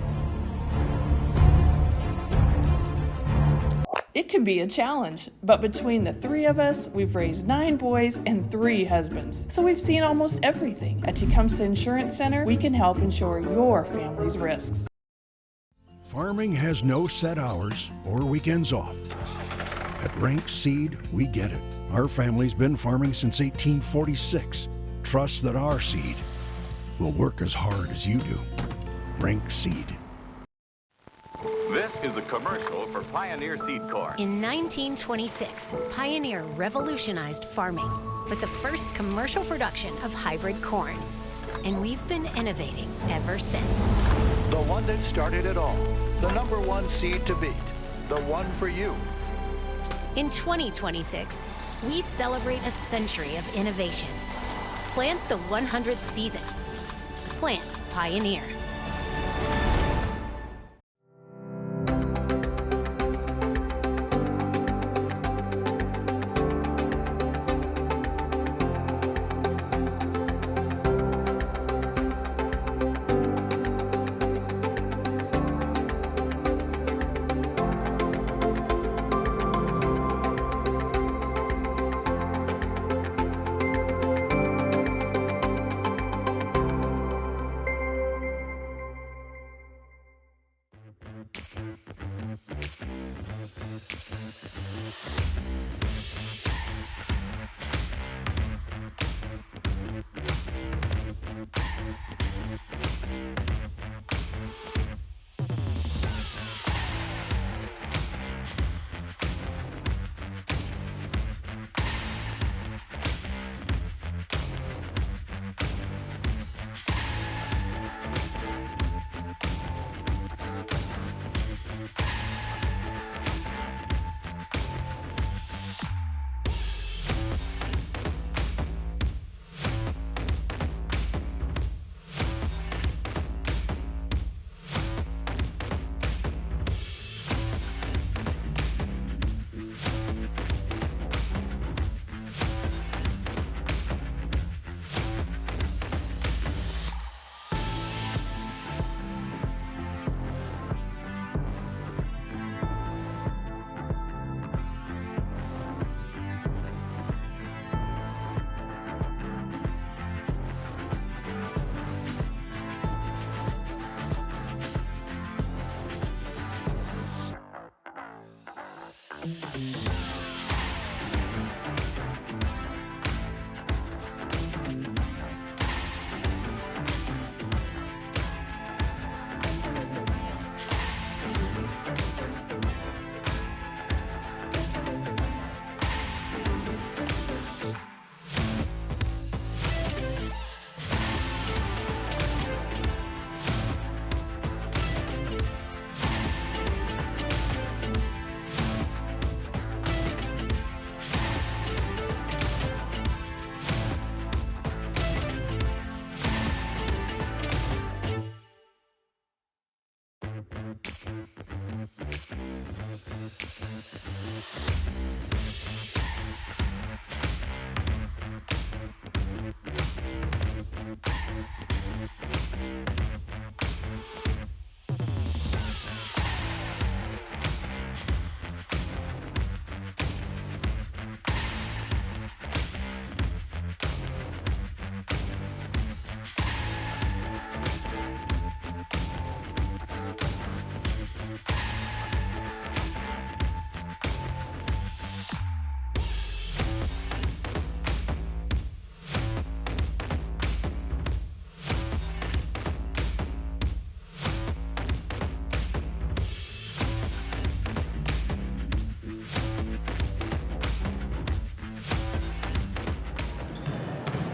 Speaker 17: It can be a challenge, but between the 3 of us, we've raised 9 boys and 3 husbands. So we've seen almost everything. At Tecumseh Insurance Center, we can help insure your family's risks.
Speaker 18: Farming has no set hours or weekends off. At Rank Seed, we get it. Our family's been farming since 1846. Trust that our seed will work as hard as you do. Rank Seed.
Speaker 19: This is a commercial for Pioneer Seed Corn.
Speaker 20: In 1926, Pioneer revolutionized farming with the first commercial production of hybrid corn. And we've been innovating ever since.
Speaker 21: The one that started it all. The #1 seed to beat. The one for you.
Speaker 20: In 2026, we celebrate a century of innovation. Plant the 100th season. Plant Pioneer.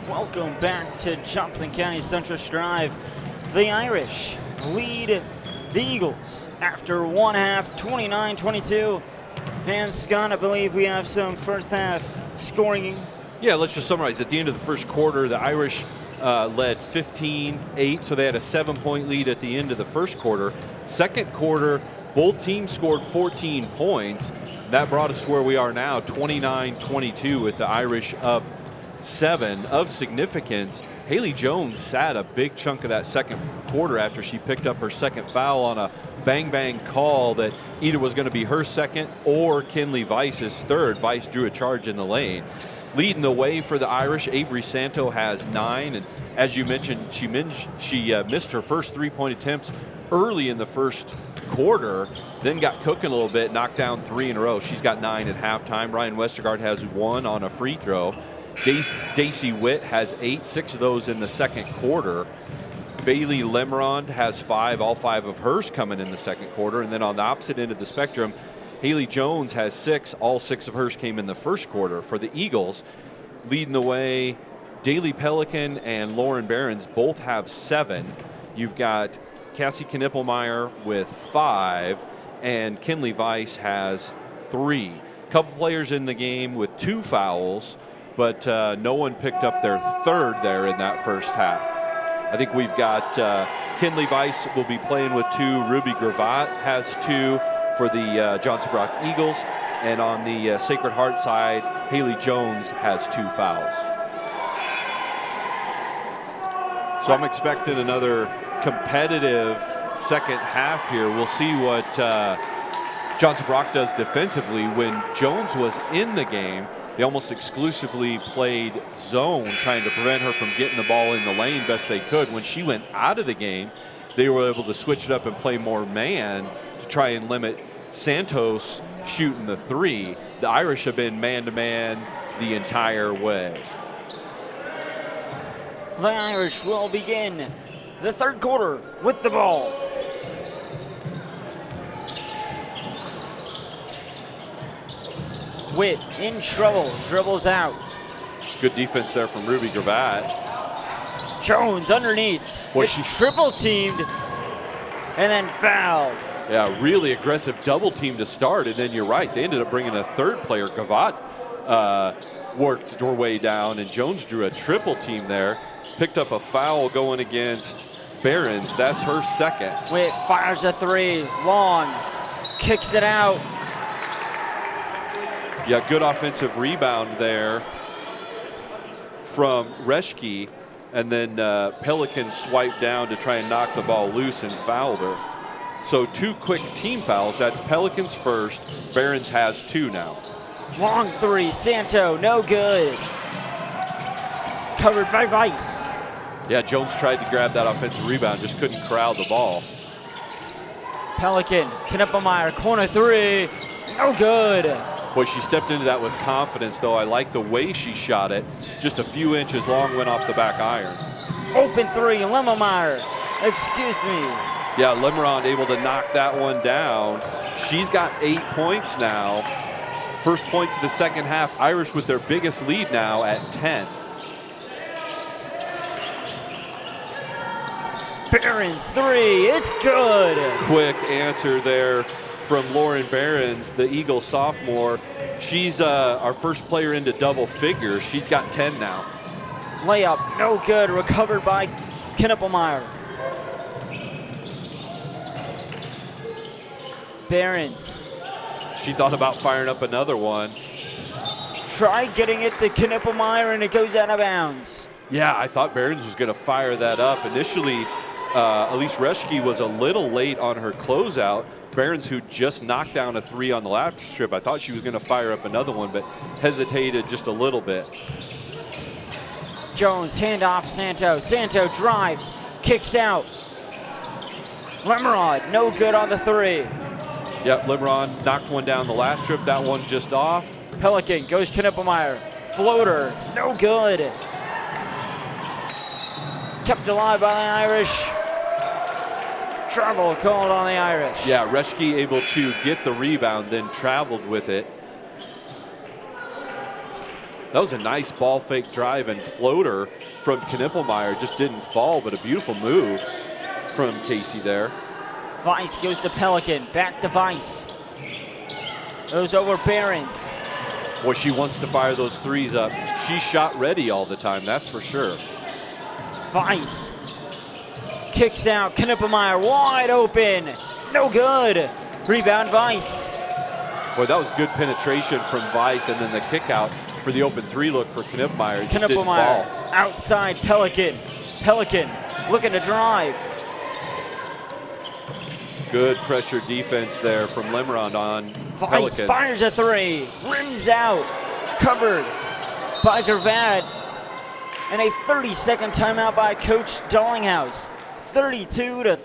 Speaker 2: Welcome back to Johnson County Central Strive. The Irish lead the Eagles after one half, 29-22. And Scott, I believe we have some first half scoring.
Speaker 3: Yeah, let's just summarize. At the end of the first quarter, the Irish led 15-8, so they had a 7-point lead at the end of the first quarter. Second quarter, both teams scored 14 points. That brought us to where we are now, 29-22, with the Irish up 7. Of significance, Haley Jones sat a big chunk of that second quarter after she picked up her second foul on a bang-bang call that either was going to be her second or Kinley Weiss's third. Weiss drew a charge in the lane. Leading the way for the Irish, Avery Santo has 9, and as you mentioned, she missed her first 3-point attempts early in the first quarter, then got cooking a little bit, knocked down 3 in a row. She's got 9 at halftime. Ryan Westergaard has 1 on a free throw. Daisy Witt has 8, 6 of those in the second quarter. Bailey Lemerond has 5, all 5 of hers coming in the second quarter. And then on the opposite end of the spectrum, Haley Jones has 6, all 6 of hers came in the first quarter. For the Eagles, leading the way, Daly Pelican and Lauren Behrens both have 7. You've got Cassie Knippelmeyer with 5, and Kinley Weiss has 3. Couple players in the game with 2 fouls, but no one picked up their third there in that first half. I think we've got Kinley Weiss will be playing with 2. Ruby Gravatt has 2 for the Johnson Brock Eagles. And on the Sacred Heart side, Haley Jones has 2 fouls. So I'm expecting another competitive second half here. We'll see what Johnson Brock does defensively. When Jones was in the game, they almost exclusively played zone, trying to prevent her from getting the ball in the lane best they could. When she went out of the game, they were able to switch it up and play more man to try and limit Santos shooting the 3. The Irish have been man-to-man the entire way.
Speaker 2: The Irish will begin the third quarter with the ball. Witt in trouble, dribbles out.
Speaker 3: Good defense there from Ruby Gravatt.
Speaker 2: Jones underneath. She triple teamed and then fouled.
Speaker 3: Yeah, really aggressive double team to start, and then you're right, they ended up bringing a third player. Gravatt worked her way down, and Jones drew a triple team there. Picked up a foul going against Behrens. That's her second.
Speaker 2: Witt fires a 3, long, kicks it out.
Speaker 3: Yeah, good offensive rebound there from Reschke, and then Pelican swiped down to try and knock the ball loose and fouled her. So 2 quick team fouls. That's Pelican's first. Behrens has 2 now.
Speaker 2: Long 3, Santo, no good. Covered by Weiss.
Speaker 3: Yeah, Jones tried to grab that offensive rebound, just couldn't corral the ball.
Speaker 2: Pelican, Knippelmeyer, corner 3, No good.
Speaker 3: Boy, she stepped into that with confidence, though. I like the way she shot it. Just a few inches long, went off the back iron.
Speaker 2: Open three, Lemmermeyer. Excuse me.
Speaker 3: Yeah, Lemmerond able to knock that one down. She's got 8 points now. First points of the second half. Irish with their biggest lead now at 10.
Speaker 2: Behrens, three, it's good.
Speaker 3: Quick answer there from Lauren Behrens, the Eagle sophomore. She's our first player into double figures. She's got 10 now.
Speaker 2: Layup, no good, recovered by Knippelmeyer. Behrens.
Speaker 3: She thought about firing up another one.
Speaker 2: Try getting it to Knippelmeyer and it goes out of bounds.
Speaker 3: Yeah, I thought Behrens was gonna fire that up. Initially, Elise Reschke was a little late on her closeout. Behrens, who just knocked down a three on the lap strip, I thought she was gonna fire up another one, but hesitated just a little bit.
Speaker 2: Jones, handoff Santo. Santo drives, kicks out. Lemmerod, no good on the three.
Speaker 3: Yep, Lemmerod knocked one down the last strip, that one just off.
Speaker 2: Pelican goes Knippelmeyer. Floater, no good. Kept alive by the Irish. Travel called on the Irish.
Speaker 3: Yeah, Reschke able to get the rebound, then traveled with it. That was a nice ball fake drive and floater from Knippelmeyer. Just didn't fall, but a beautiful move from Casey there.
Speaker 2: Weiss goes to Pelican, back to Weiss. Goes over Behrens.
Speaker 3: Boy, she wants to fire those threes up. She's shot ready all the time, that's for sure.
Speaker 2: Weiss kicks out, Knippelmeyer wide open, no good. Rebound Weiss.
Speaker 3: Boy, that was good penetration from Weiss, and then the kick out for the open three look for Knippelmeyer. Just didn't fall.
Speaker 2: Outside Pelican. Pelican looking to drive.
Speaker 3: Good pressure defense there from Lemmerond on
Speaker 2: Weiss
Speaker 3: Pelican.
Speaker 2: fires a three, rims out, covered by Gervad. And a 30-second timeout by Coach Dallinghouse. 32 to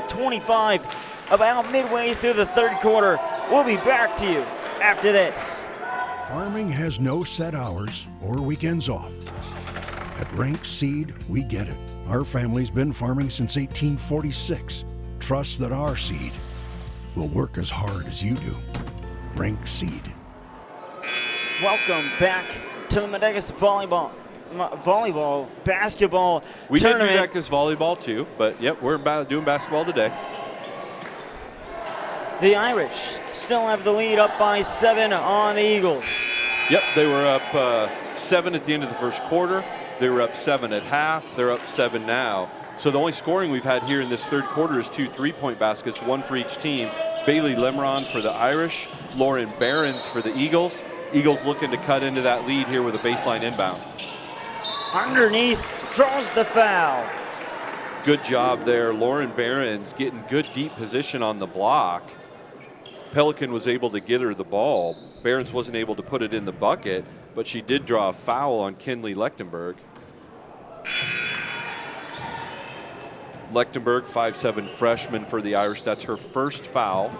Speaker 2: 25, about midway through the third quarter. We'll be back to you after this.
Speaker 18: Farming has no set hours or weekends off. At Rank Seed, we get it. Our family's been farming since 1846. Trust that our seed will work as hard as you do. Rank Seed.
Speaker 2: Welcome back to the MUDECAS basketball
Speaker 3: We
Speaker 2: tournament.
Speaker 3: did practice volleyball too, but yep, we're doing basketball today.
Speaker 2: The Irish still have the lead, up by 7 on the Eagles.
Speaker 3: Yep, they were up 7 at the end of the first quarter. They were up 7 at half. They're up 7 now. So the only scoring we've had here in this third quarter is 2 3-point baskets, one for each team. Bailey Lemmerond for the Irish, Lauren Behrens for the Eagles. Eagles looking to cut into that lead here with a baseline inbound.
Speaker 2: Underneath, draws the foul.
Speaker 3: Good job there. Lauren Behrens getting good deep position on the block. Pelican was able to get her the ball. Behrens wasn't able to put it in the bucket, but she did draw a foul on Kinley Lechtenberg. Lechtenberg, 5'7" freshman for the Irish. That's her first foul.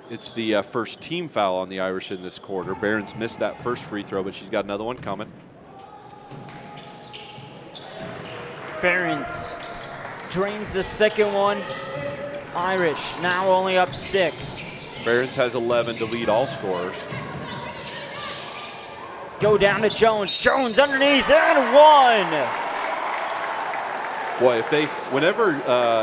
Speaker 3: It's the first team foul on the Irish in this quarter. Behrens missed that first free throw, but she's got another one coming.
Speaker 2: Behrens drains the second one. Irish now only up 6.
Speaker 3: Behrens has 11 to lead all scorers.
Speaker 2: Go down to Jones. Jones underneath and 1.
Speaker 3: Boy, whenever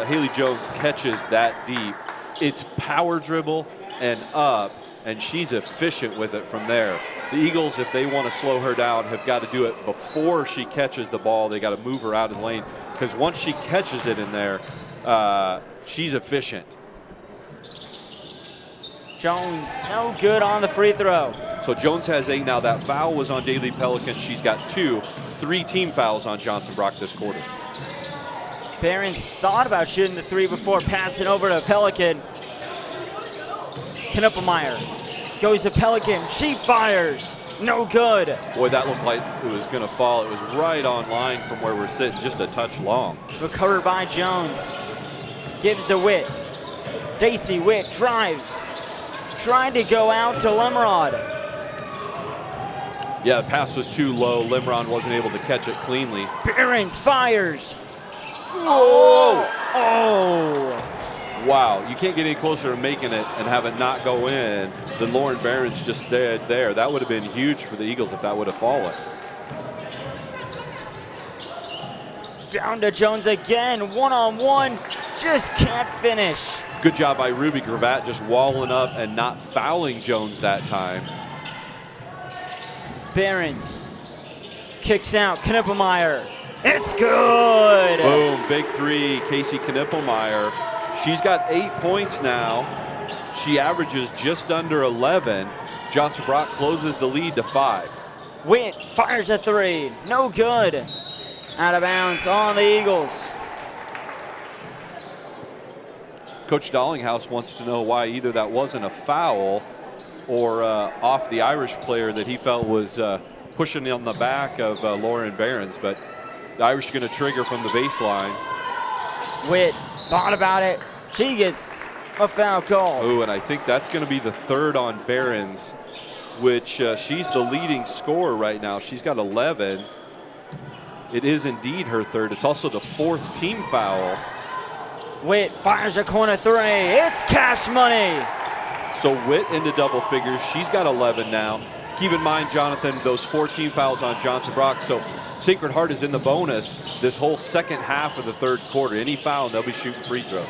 Speaker 3: Haley Jones catches that deep, it's power dribble and up, and she's efficient with it from there. The Eagles, if they want to slow her down, have got to do it before she catches the ball. They got to move her out of the lane, because once she catches it in there, she's efficient.
Speaker 2: Jones, no good on the free throw.
Speaker 3: So Jones has 8 now. That foul was on Daly Pelican. She's got 2, 3 team fouls on Johnson Brock this quarter.
Speaker 2: Behrens thought about shooting the 3 before passing over to Pelican. Knippelmeyer goes to Pelican. She fires. No good.
Speaker 3: Boy, that looked like it was going to fall. It was right on line from where we're sitting, just a touch long.
Speaker 2: Recovered by Jones. Gives to Witt. Daisy Witt drives. Trying to go out to Limrod.
Speaker 3: Yeah, the pass was too low. Limron wasn't able to catch it cleanly.
Speaker 2: Behrens fires. Oh! Oh!
Speaker 3: Wow, you can't get any closer to making it and have it not go in than Lauren Behrens just there. That would have been huge for the Eagles if that would have fallen.
Speaker 2: Down to Jones again, one-on-one, just can't finish.
Speaker 3: Good job by Ruby Gravatt just walling up and not fouling Jones that time.
Speaker 2: Behrens kicks out, Knippelmeyer. It's good!
Speaker 3: Boom, big three, Casey Knippelmeyer. She's got 8 points now. She averages just under 11. Johnson Brock closes the lead to 5.
Speaker 2: Witt fires a three, no good. Out of bounds on the Eagles.
Speaker 3: Coach Dollinghouse wants to know why either that wasn't a foul or off the Irish player that he felt was pushing on the back of Lauren Behrens, but the Irish are going to trigger from the baseline.
Speaker 2: Witt thought about it. She gets a foul call.
Speaker 3: Oh, and I think that's going to be the third on Behrens, which she's the leading scorer right now. She's got 11. It is indeed her third. It's also the 4th team foul.
Speaker 2: Witt fires a corner three. It's cash money.
Speaker 3: So Witt into double figures. She's got 11 now. Keep in mind, Jonathan, those 4 team fouls on Johnson Brock. So Sacred Heart is in the bonus this whole second half of the third quarter. Any foul, they'll be shooting free throws.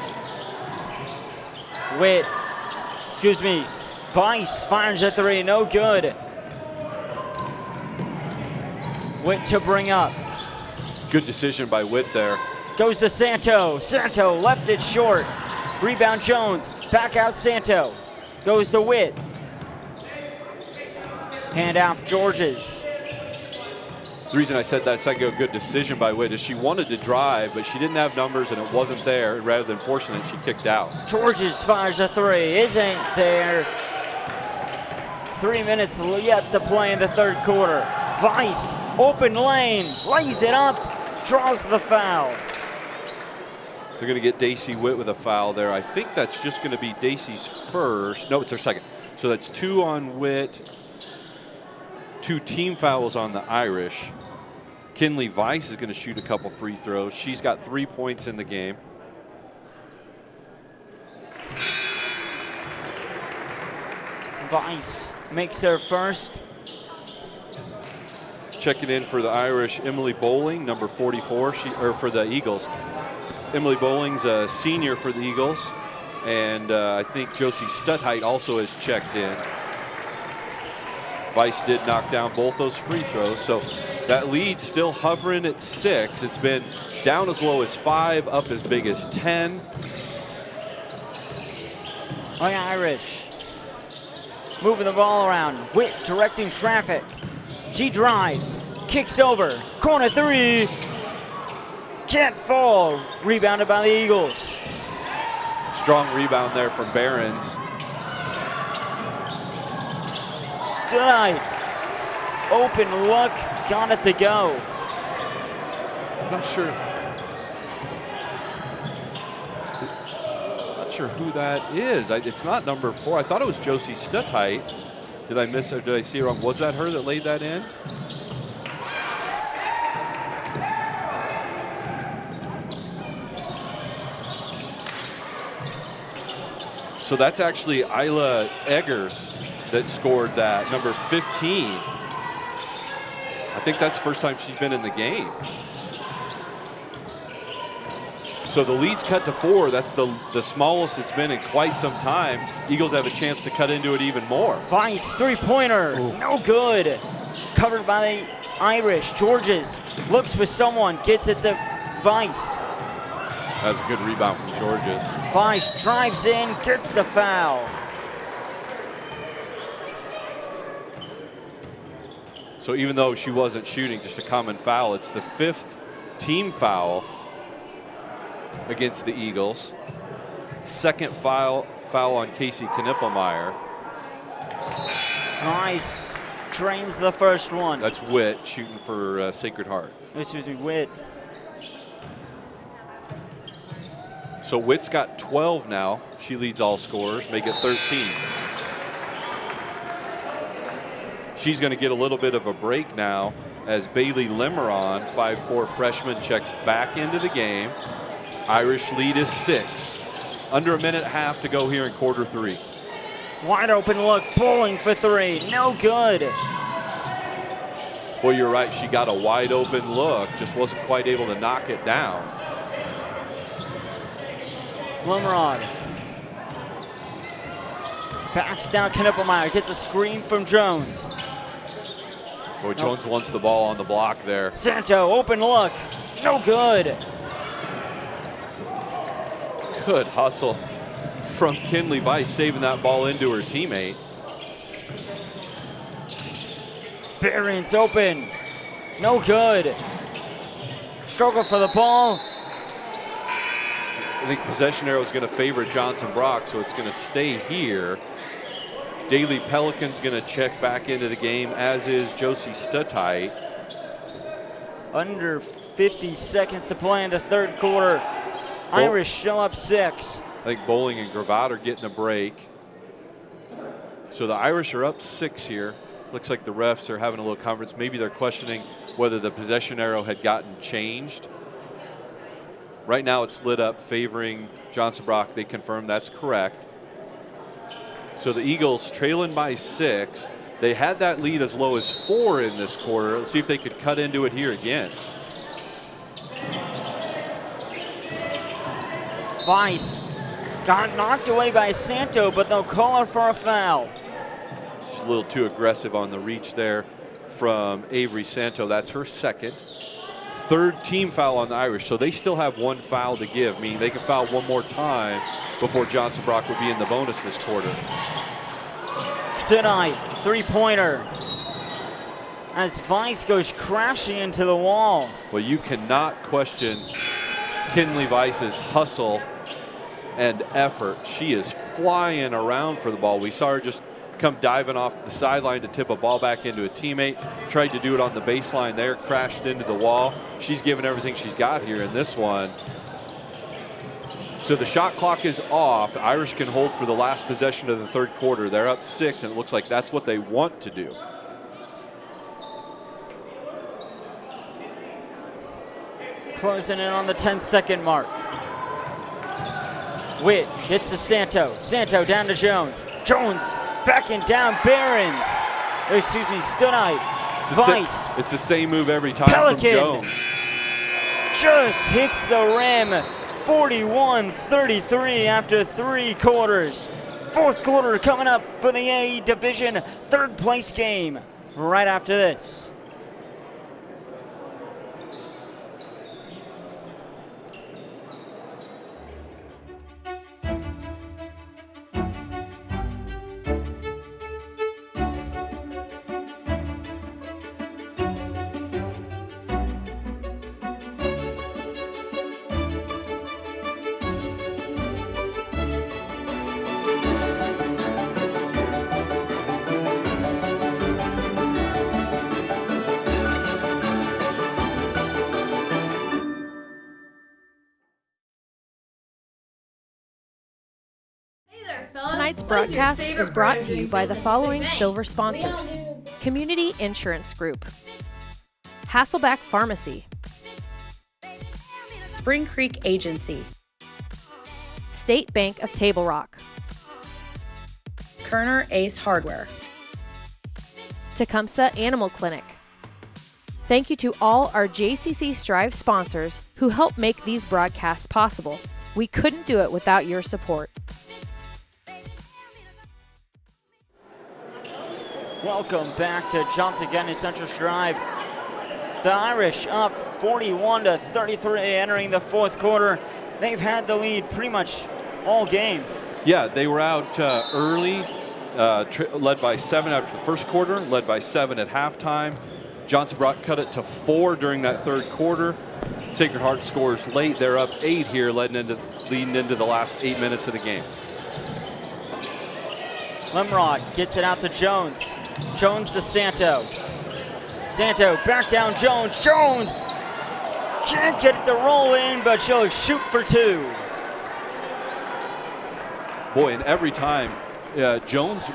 Speaker 2: Weiss fires a three, no good. Witt to bring up.
Speaker 3: Good decision by Witt there.
Speaker 2: Goes to Santo. Santo left it short. Rebound Jones. Back out Santo. Goes to Witt. Hand off Georges.
Speaker 3: The reason I said that second ago, good decision by Witt, is she wanted to drive, but she didn't have numbers and it wasn't there. And rather than forcing it, she kicked out.
Speaker 2: Georges fires a three. Isn't there. 3 minutes yet to play in the third quarter. Weiss, open lane, lays it up, draws the foul.
Speaker 3: They're going to get Daisy Witt with a foul there. I think that's just going to be Dacey's first. No, it's her second. So that's 2 on Witt, 2 team fouls on the Irish. Kinley Weiss is going to shoot a couple free throws. She's got 3 points in the game.
Speaker 2: Weiss makes her first.
Speaker 3: Checking in for the Irish, Emily Bowling, number 44, for the Eagles. Emily Bowling's a senior for the Eagles, and I think Josie Stutheit also has checked in. Weiss did knock down both those free throws, so that lead still hovering at 6. It's been down as low as 5, up as big as 10.
Speaker 2: The Irish moving the ball around. Witt directing traffic. She drives, kicks over, corner three. Can't fall. Rebounded by the Eagles.
Speaker 3: Strong rebound there from Behrens.
Speaker 2: Stutheit. Open look, got it to go.
Speaker 3: I'm not sure who that is. It's not number 4. I thought it was Josie Stutheit. Did I miss her? Did I see it wrong? Was that her that laid that in? So that's actually Isla Eggers that scored that, number 15. I think that's the first time she's been in the game. So the lead's cut to 4. That's the smallest it's been in quite some time. Eagles have a chance to cut into it even more.
Speaker 2: Weiss, three-pointer, no good. Covered by the Irish. Georges looks for someone, gets it to Weiss.
Speaker 3: That's a good rebound from Georges.
Speaker 2: Weiss drives in, gets the foul.
Speaker 3: So even though she wasn't shooting, just a common foul, it's the 5th team foul against the Eagles. Second foul on Casey Knippelmeyer.
Speaker 2: Weiss drains the first one.
Speaker 3: That's Witt shooting for Sacred Heart.
Speaker 2: Excuse me, Witt.
Speaker 3: So Witt's got 12 now. She leads all scorers, make it 13. she's going to get a little bit of a break now as Bailey Limeron, 5'4" freshman, checks back into the game. Irish lead is 6. Under a minute and a half to go here in quarter 3.
Speaker 2: Wide open look, bowling for 3, no good.
Speaker 3: Well, you're right, she got a wide open look, just wasn't quite able to knock it down.
Speaker 2: Limeron backs down. Knippelmeyer gets a screen from Jones.
Speaker 3: Boy, Jones wants the ball on the block there.
Speaker 2: Santo, open look, no good.
Speaker 3: Good hustle from Kinley Weiss, saving that ball into her teammate.
Speaker 2: Behrens open, no good. Struggle for the ball.
Speaker 3: I think possession arrow is going to favor Johnson Brock, so it's going to stay here. Daly Pelican's going to check back into the game, as is Josie Stutite.
Speaker 2: Under 50 seconds to play in the third quarter. Irish still up 6.
Speaker 3: I think Bowling and Gravatt are getting a break. So the Irish are up 6 here. Looks like the refs are having a little conference. Maybe they're questioning whether the possession arrow had gotten changed. Right now it's lit up favoring Johnson Brock. They confirm that's correct. So the Eagles trailing by 6. They had that lead as low as 4 in this quarter. Let's see if they could cut into it here again.
Speaker 2: Weiss got knocked away by Santo, but they'll call her for a foul.
Speaker 3: She's a little too aggressive on the reach there from Avery Santo. That's her second. Third team foul on the Irish, so they still have 1 foul to give, meaning they can foul 1 more time before Johnson Brock would be in the bonus this quarter.
Speaker 2: Stutite, 3-pointer. As Weiss goes crashing into the wall.
Speaker 3: Well, you cannot question Kinley Weiss's hustle and effort. She is flying around for the ball. We saw her just come diving off the sideline to tip a ball back into a teammate. Tried to do it on the baseline there, crashed into the wall. She's given everything she's got here in this one. So the shot clock is off. The Irish can hold for the last possession of the third quarter. They're up 6, and it looks like that's what they want to do.
Speaker 2: Closing in on the 10-second mark. Witt gets to Santo. Santo down to Jones. Jones backing down Behrens. Excuse me, Stutite. Weiss.
Speaker 3: It's the same move every time
Speaker 2: Pelican
Speaker 3: from Jones.
Speaker 2: Just hits the rim. 41-33 after 3 quarters. Fourth quarter coming up for the A Division third place game right after this.
Speaker 8: Tonight's broadcast is brought to you by the following silver sponsors: Community Insurance Group, Hasselback Pharmacy, Spring Creek Agency, State Bank of Table Rock, Kerner Ace Hardware, Tecumseh Animal Clinic. Thank you to all our JCC Strive sponsors who help make these broadcasts possible. We couldn't do it without your support.
Speaker 2: Welcome back to Johnson County Central Strive. The Irish up 41-33 entering the fourth quarter. They've had the lead pretty much all game.
Speaker 3: Yeah, they were out early, led by 7 after the first quarter, led by 7 at halftime. Johnson Brock cut it to 4 during that third quarter. Sacred Heart scores late. They're up 8 here, leading into the last 8 minutes of the game.
Speaker 2: Limrod gets it out to Jones. Jones to Santo. Santo back down Jones. Jones can't get it to roll in, but she'll shoot for 2.
Speaker 3: Boy, and every time Jones,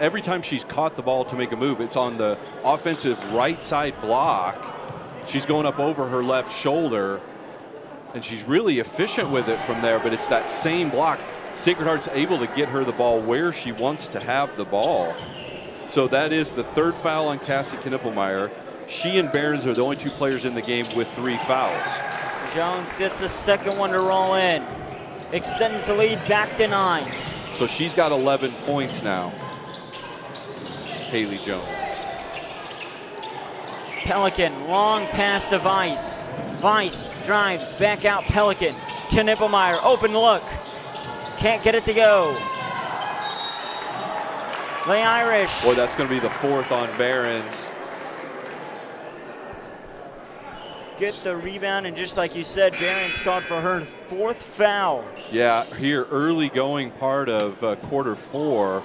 Speaker 3: every time she's caught the ball to make a move, it's on the offensive right side block. She's going up over her left shoulder, and she's really efficient with it from there, but it's that same block. Sacred Heart's able to get her the ball where she wants to have the ball. So that is the third foul on Cassie Knippelmeyer. She and Behrens are the only 2 players in the game with 3 fouls.
Speaker 2: Jones gets the second one to roll in. Extends the lead back to 9.
Speaker 3: So she's got 11 points now. Haley Jones.
Speaker 2: Pelican, long pass to Weiss. Weiss drives back out Pelican to Knippelmeyer. Open look. Can't get it to go. The Irish.
Speaker 3: Boy, that's going to be the 4th on Behrens.
Speaker 2: Get the rebound, and just like you said, Behrens called for her 4th foul.
Speaker 3: Yeah, here early going part of quarter 4,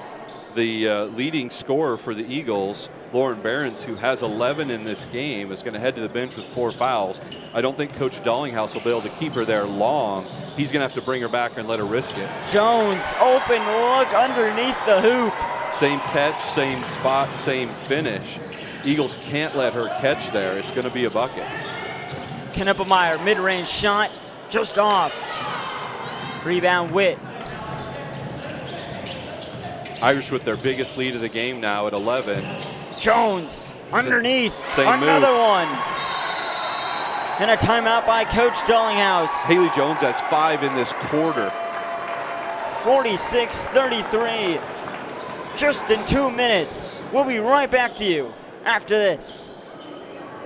Speaker 3: the leading scorer for the Eagles, Lauren Behrens, who has 11 in this game, is going to head to the bench with 4 fouls. I don't think Coach Dollinghouse will be able to keep her there long. He's going to have to bring her back and let her risk it.
Speaker 2: Jones, open look underneath the hoop.
Speaker 3: Same catch, same spot, same finish. Eagles can't let her catch there. It's going to be a bucket.
Speaker 2: Knippelmeyer, mid-range shot, just off. Rebound, Witt.
Speaker 3: Irish with their biggest lead of the game now at 11.
Speaker 2: Jones, underneath,
Speaker 3: same
Speaker 2: another
Speaker 3: move.
Speaker 2: one. And a timeout by Coach Dollinghouse.
Speaker 3: Haley Jones has 5 in this quarter.
Speaker 2: 46-33, just in 2 minutes. We'll be right back to you after this.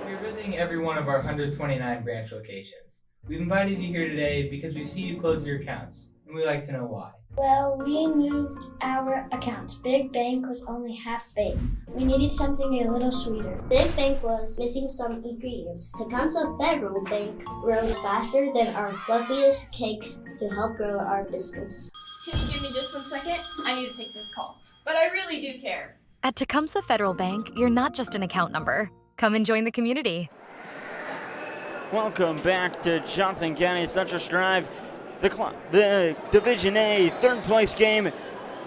Speaker 5: We're visiting every one of our 129 branch locations. We've invited you here today because we see you close your accounts, and we'd like to know why.
Speaker 1: Well, we moved our accounts. Big Bank was only half baked. We needed something a little sweeter. Big Bank was missing some ingredients. Tecumseh Federal Bank grows faster than our fluffiest cakes to help grow our business.
Speaker 22: Can you give me just 1 second? I need to take this call. But I really do care.
Speaker 10: At Tecumseh Federal Bank, you're not just an account number. Come and join the community.
Speaker 2: Welcome back to Johnson County Central Striv. The Division A 3rd place game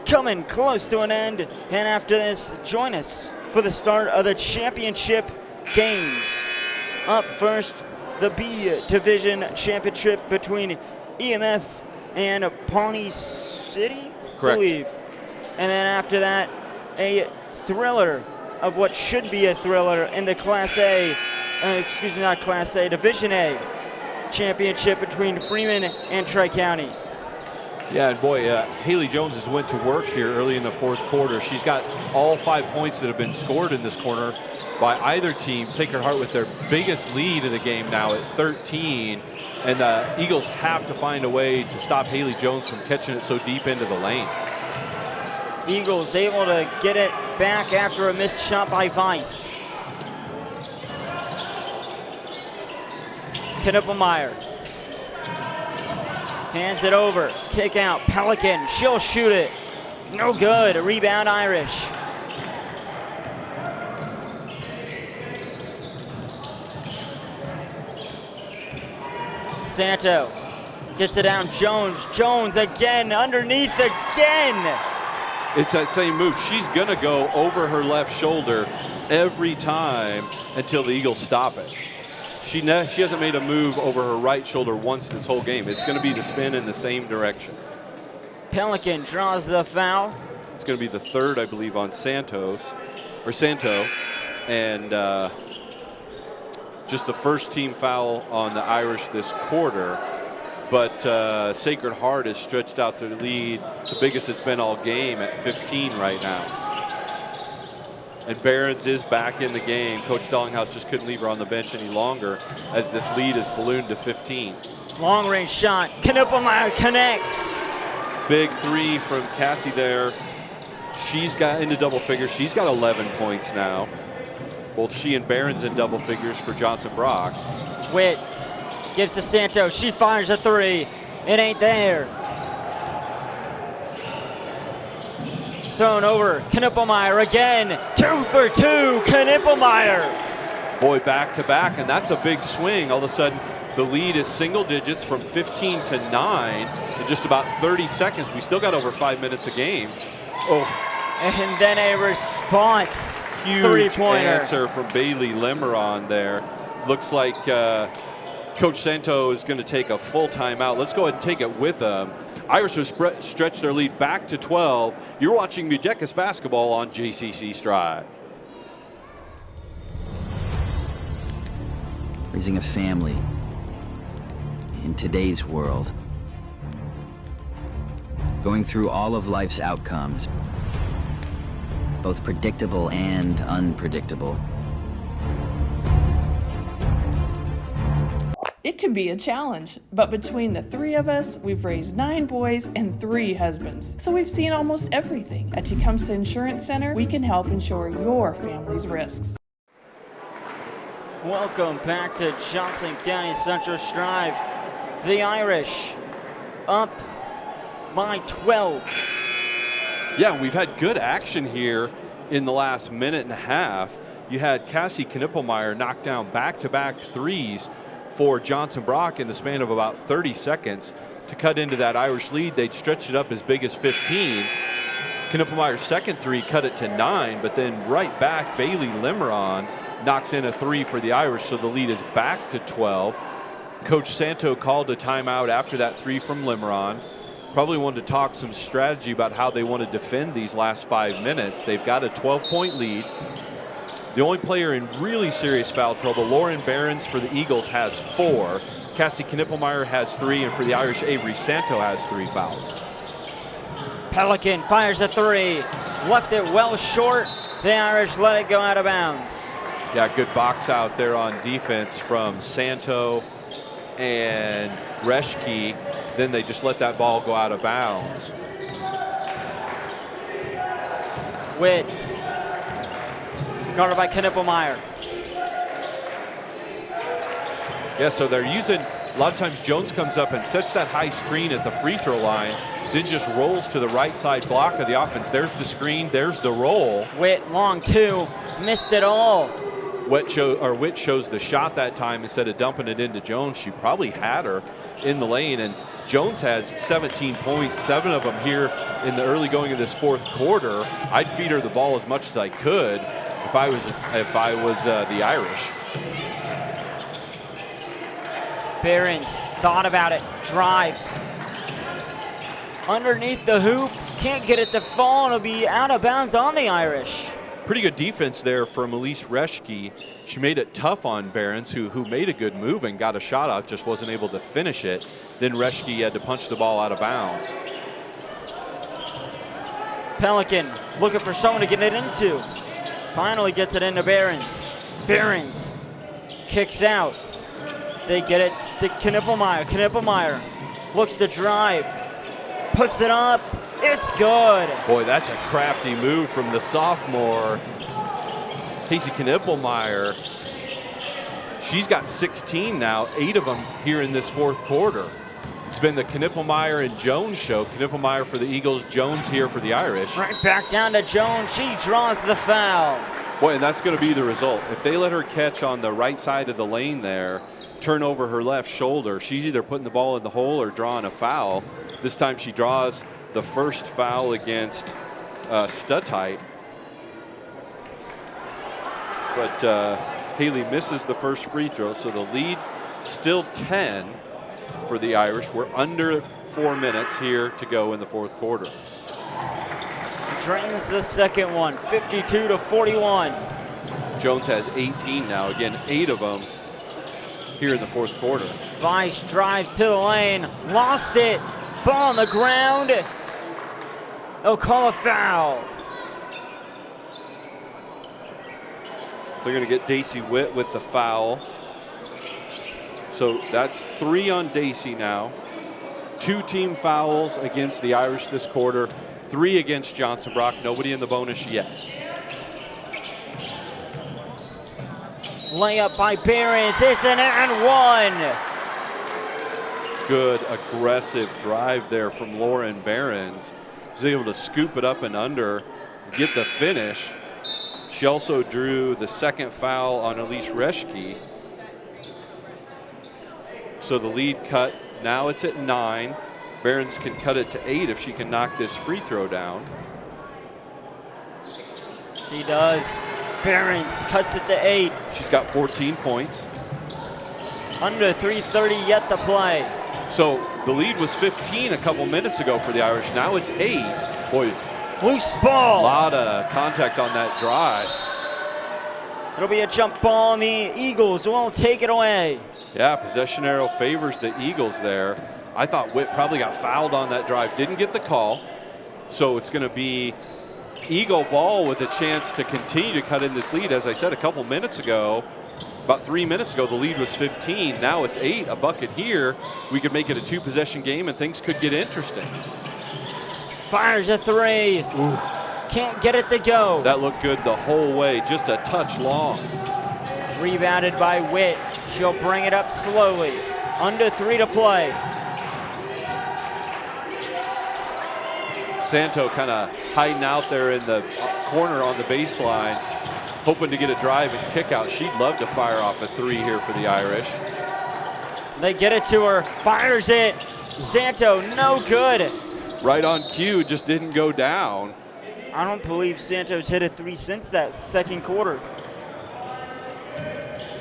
Speaker 2: coming close to an end. And after this, join us for the start of the championship games. Up first, the B Division championship between EMF and Pawnee City,
Speaker 3: correct,
Speaker 2: I believe. And then after that, a thriller of what should be a thriller in the Class A, not Class A, Division A championship between Freeman and Tri-County.
Speaker 3: Yeah, and boy, Haley Jones has went to work here early in the 4th quarter. She's got all 5 points that have been scored in this corner by either team. Sacred Heart with their biggest lead of the game now at 13. And Eagles have to find a way to stop Haley Jones from catching it so deep into the lane.
Speaker 2: Eagles able to get it back after a missed shot by Weiss. Knippelmeyer hands it over, kick out, Pelican, she'll shoot it. No good, a rebound Irish. Santo gets it down, Jones again, underneath again.
Speaker 3: It's that same move. She's going to go over her left shoulder every time until the Eagles stop it. She hasn't made a move over her right shoulder once this whole game. It's going to be the spin in the same direction.
Speaker 2: Pelican draws the foul.
Speaker 3: It's going to be the 3rd, I believe, on Santo. And just the first team foul on the Irish this quarter. But Sacred Heart has stretched out their lead. It's the biggest it's been all game at 15 right now. And Behrens is back in the game. Coach Dollinghouse just couldn't leave her on the bench any longer as this lead is ballooned to 15.
Speaker 2: Long range shot, Knippelmeyer connects.
Speaker 3: Big 3 from Cassie there. She's got into double figures. She's got 11 points now. Both she and Behrens in double figures for Johnson Brock.
Speaker 2: Witt gives to Santos. She fires a 3. It ain't there. Thrown over. Knippelmeyer again. 2 for 2. Knippelmeyer.
Speaker 3: Boy, back to back, and that's a big swing. All of a sudden, the lead is single digits from 15 to 9 in just about 30 seconds. We still got over 5 minutes a game. Oh.
Speaker 2: And then a response.
Speaker 3: Huge
Speaker 2: three-pointer.
Speaker 3: answer from Bailey Limeron there. Looks like Coach Santo is going to take a full timeout. Let's go ahead and take it with them. Irish have stretched their lead back to 12. You're watching MUDECAS basketball on JCC Striv.
Speaker 16: Raising a family in today's world. Going through all of life's outcomes, both predictable and unpredictable.
Speaker 17: It can be a challenge, but between the three of us, we've raised 9 boys and 3 husbands. So we've seen almost everything. At Tecumseh Insurance Center, we can help insure your family's risks.
Speaker 2: Welcome back to Johnson County Central Striv. The Irish up by 12.
Speaker 3: Yeah, we've had good action here in the last minute and a half. You had Cassie Knippelmeyer knock down back-to-back threes for Johnson Brock in the span of about 30 seconds to cut into that Irish lead. They'd stretched it up as big as 15. Knippelmeyer's second three cut it to 9, but then right back, Bailey Limeron knocks in a 3 for the Irish, so the lead is back to 12. Coach Santo called a timeout after that 3 from Limeron. Probably wanted to talk some strategy about how they want to defend these last 5 minutes. They've got a 12-point lead. The only player in really serious foul trouble, Lauren Behrens for the Eagles, has 4. Cassie Knippelmeyer has 3, and for the Irish, Avery Santo has 3 fouls.
Speaker 2: Pelican fires a 3, left it well short. The Irish let it go out of bounds.
Speaker 3: Yeah, good box out there on defense from Santo and Reschke. Then they just let that ball go out of bounds.
Speaker 2: Witt, guarded by Knippelmeyer.
Speaker 3: Yeah, so they're using, a lot of times Jones comes up and sets that high screen at the free throw line, then just rolls to the right side block of the offense. There's the screen, there's the roll.
Speaker 2: Witt, long 2, missed it all.
Speaker 3: Witt shows the shot that time instead of dumping it into Jones. She probably had her in the lane, and Jones has 17 points, 7 of them here in the early going of this fourth quarter. I'd feed her the ball as much as I could if I was the Irish.
Speaker 2: Behrens thought about it, drives underneath the hoop, can't get it to fall, and it'll be out of bounds on the Irish.
Speaker 3: Pretty good defense there from Elise Reschke. She made it tough on Behrens, who made a good move and got a shot out, just wasn't able to finish it. Then Reschke had to punch the ball out of bounds.
Speaker 2: Pelican looking for someone to get it into. Finally gets it into Behrens. Behrens kicks out. They get it to Knippelmeyer. Knippelmeyer looks to drive, puts it up. It's good.
Speaker 3: Boy, that's a crafty move from the sophomore, Casey Knippelmeyer. She's got 16 now, 8 of them here in this fourth quarter. It's been the Knippelmeyer and Jones show. Knippelmeyer for the Eagles, Jones here for the Irish.
Speaker 2: Right back down to Jones. She draws the foul.
Speaker 3: Boy, and that's going to be the result. If they let her catch on the right side of the lane there, turn over her left shoulder, she's either putting the ball in the hole or drawing a foul. This time she draws the first foul against Stuttite. But Haley misses the first free throw, so the lead still 10 for the Irish. We're under 4 minutes here to go in the fourth quarter.
Speaker 2: Drains the second one, 52-41.
Speaker 3: Jones has 18 now. Again, 8 of them here in the fourth quarter.
Speaker 2: Weiss drives to the lane, lost it. Ball on the ground. They'll call a foul.
Speaker 3: They're going to get Daisy Witt with the foul. So that's 3 on Daisy now. 2 team fouls against the Irish this quarter. 3 against Johnson Brock. Nobody in the bonus yet.
Speaker 2: Layup by Behrens. It's an and 1.
Speaker 3: Good aggressive drive there from Lauren Behrens. Was able to scoop it up and under, get the finish. She also drew the second foul on Elise Reschke. So the lead cut, now it's at 9. Behrens can cut it to 8 if she can knock this free throw down.
Speaker 2: She does. Behrens cuts it to 8.
Speaker 3: She's got 14 points.
Speaker 2: Under 3:30 yet to play.
Speaker 3: So the lead was 15 a couple minutes ago for the Irish. Now it's 8. Boy,
Speaker 2: loose ball.
Speaker 3: A lot of contact on that drive.
Speaker 2: It'll be a jump ball, and the Eagles will take it away.
Speaker 3: Yeah, possession arrow favors the Eagles there. I thought Witt probably got fouled on that drive. Didn't get the call. So it's going to be Eagle ball with a chance to continue to cut in this lead. As I said a couple minutes ago, about 3 minutes ago, the lead was 15. Now it's 8, a bucket here. We could make it a 2-possession game, and things could get interesting.
Speaker 2: Fires a 3.
Speaker 3: Ooh.
Speaker 2: Can't get it to go.
Speaker 3: That looked good the whole way, just a touch long.
Speaker 2: Rebounded by Witt. She'll bring it up slowly. Under 3 to play.
Speaker 3: Santo kind of hiding out there in the corner on the baseline, hoping to get a drive and kick out. She'd love to fire off a 3 here for the Irish.
Speaker 2: They get it to her, fires it. Santo, no good.
Speaker 3: Right on cue, just didn't go down.
Speaker 2: I don't believe Santo's hit a 3 since that second quarter.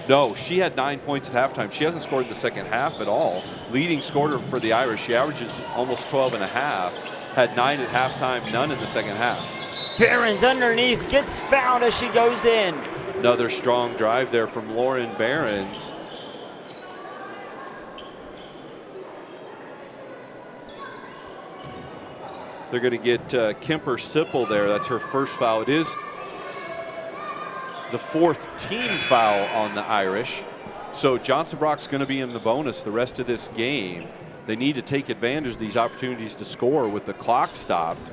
Speaker 3: No, she had 9 points at halftime. She hasn't scored in the second half at all. Leading scorer for the Irish. She averages almost 12 and a half. Had 9 at halftime, none in the second half.
Speaker 2: Behrens underneath, gets fouled as she goes in.
Speaker 3: Another strong drive there from Lauren Behrens. They're going to get Kemper Sipple there. That's her first foul. It is the 4th team foul on the Irish. So Johnson Brock's going to be in the bonus the rest of this game. They need to take advantage of these opportunities to score with the clock stopped.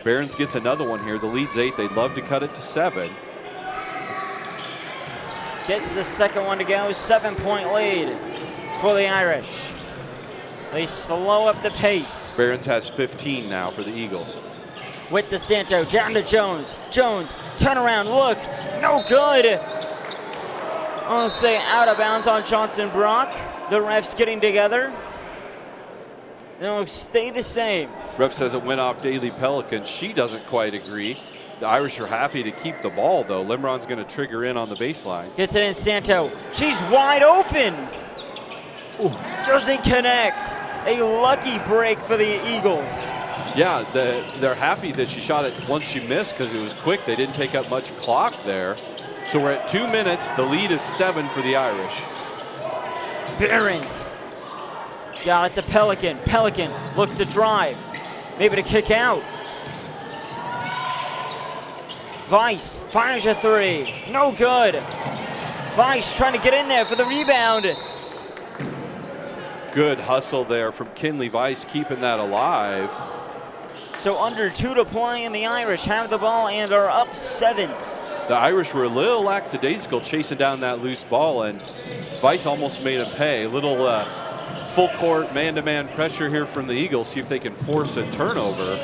Speaker 3: Behrens gets another one here. The lead's 8. They'd love to cut it to 7.
Speaker 2: Gets the second one to go. 7-point lead for the Irish. They slow up the pace.
Speaker 3: Behrens has 15 now for the Eagles.
Speaker 2: With the Santo, down to Jones. Jones, turn around, look, no good. I'll say out of bounds on Johnson Brock. The refs getting together. They'll stay the same.
Speaker 3: Ref says it went off Daly Pelican. She doesn't quite agree. The Irish are happy to keep the ball, though. Limron's going to trigger in on the baseline.
Speaker 2: Gets it in Santo. She's wide open. Ooh, doesn't connect. A lucky break for the Eagles.
Speaker 3: Yeah, they're happy that she shot it once she missed because it was quick. They didn't take up much clock there. So we're at 2 minutes. The lead is 7 for the Irish.
Speaker 2: Behrens got it to Pelican. Pelican looks to drive, maybe to kick out. Weiss fires a 3, no good. Weiss trying to get in there for the rebound.
Speaker 3: Good hustle there from Kinley Weiss, keeping that alive.
Speaker 2: So under 2 to play, and the Irish have the ball and are up 7.
Speaker 3: The Irish were a little lackadaisical chasing down that loose ball, and Weiss almost made them pay. A little full court man-to-man pressure here from the Eagles, see if they can force a turnover.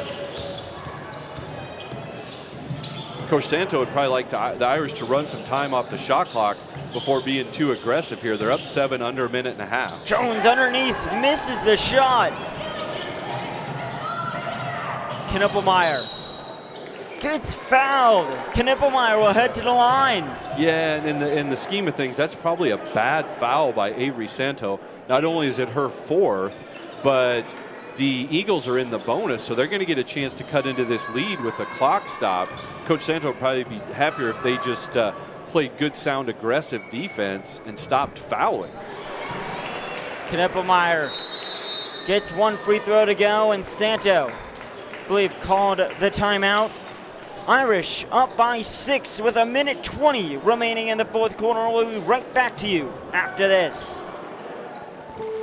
Speaker 3: Coach Santo would probably like the Irish to run some time off the shot clock before being too aggressive here. They're up 7 under a minute and a half.
Speaker 2: Jones underneath, misses the shot. Knippelmeyer gets fouled. Knippelmeyer will head to the line.
Speaker 3: Yeah, and in the scheme of things, that's probably a bad foul by Avery Santo. Not only is it her 4th, but the Eagles are in the bonus, so they're going to get a chance to cut into this lead with the clock stop. Coach Santo would probably be happier if they just played good, sound, aggressive defense and stopped fouling.
Speaker 2: Knippelmeyer gets 1 free throw to go, and Santo, I believe, called the timeout. Irish up by 6 with 1:20 remaining in the 4th quarter. We'll be right back to you after this.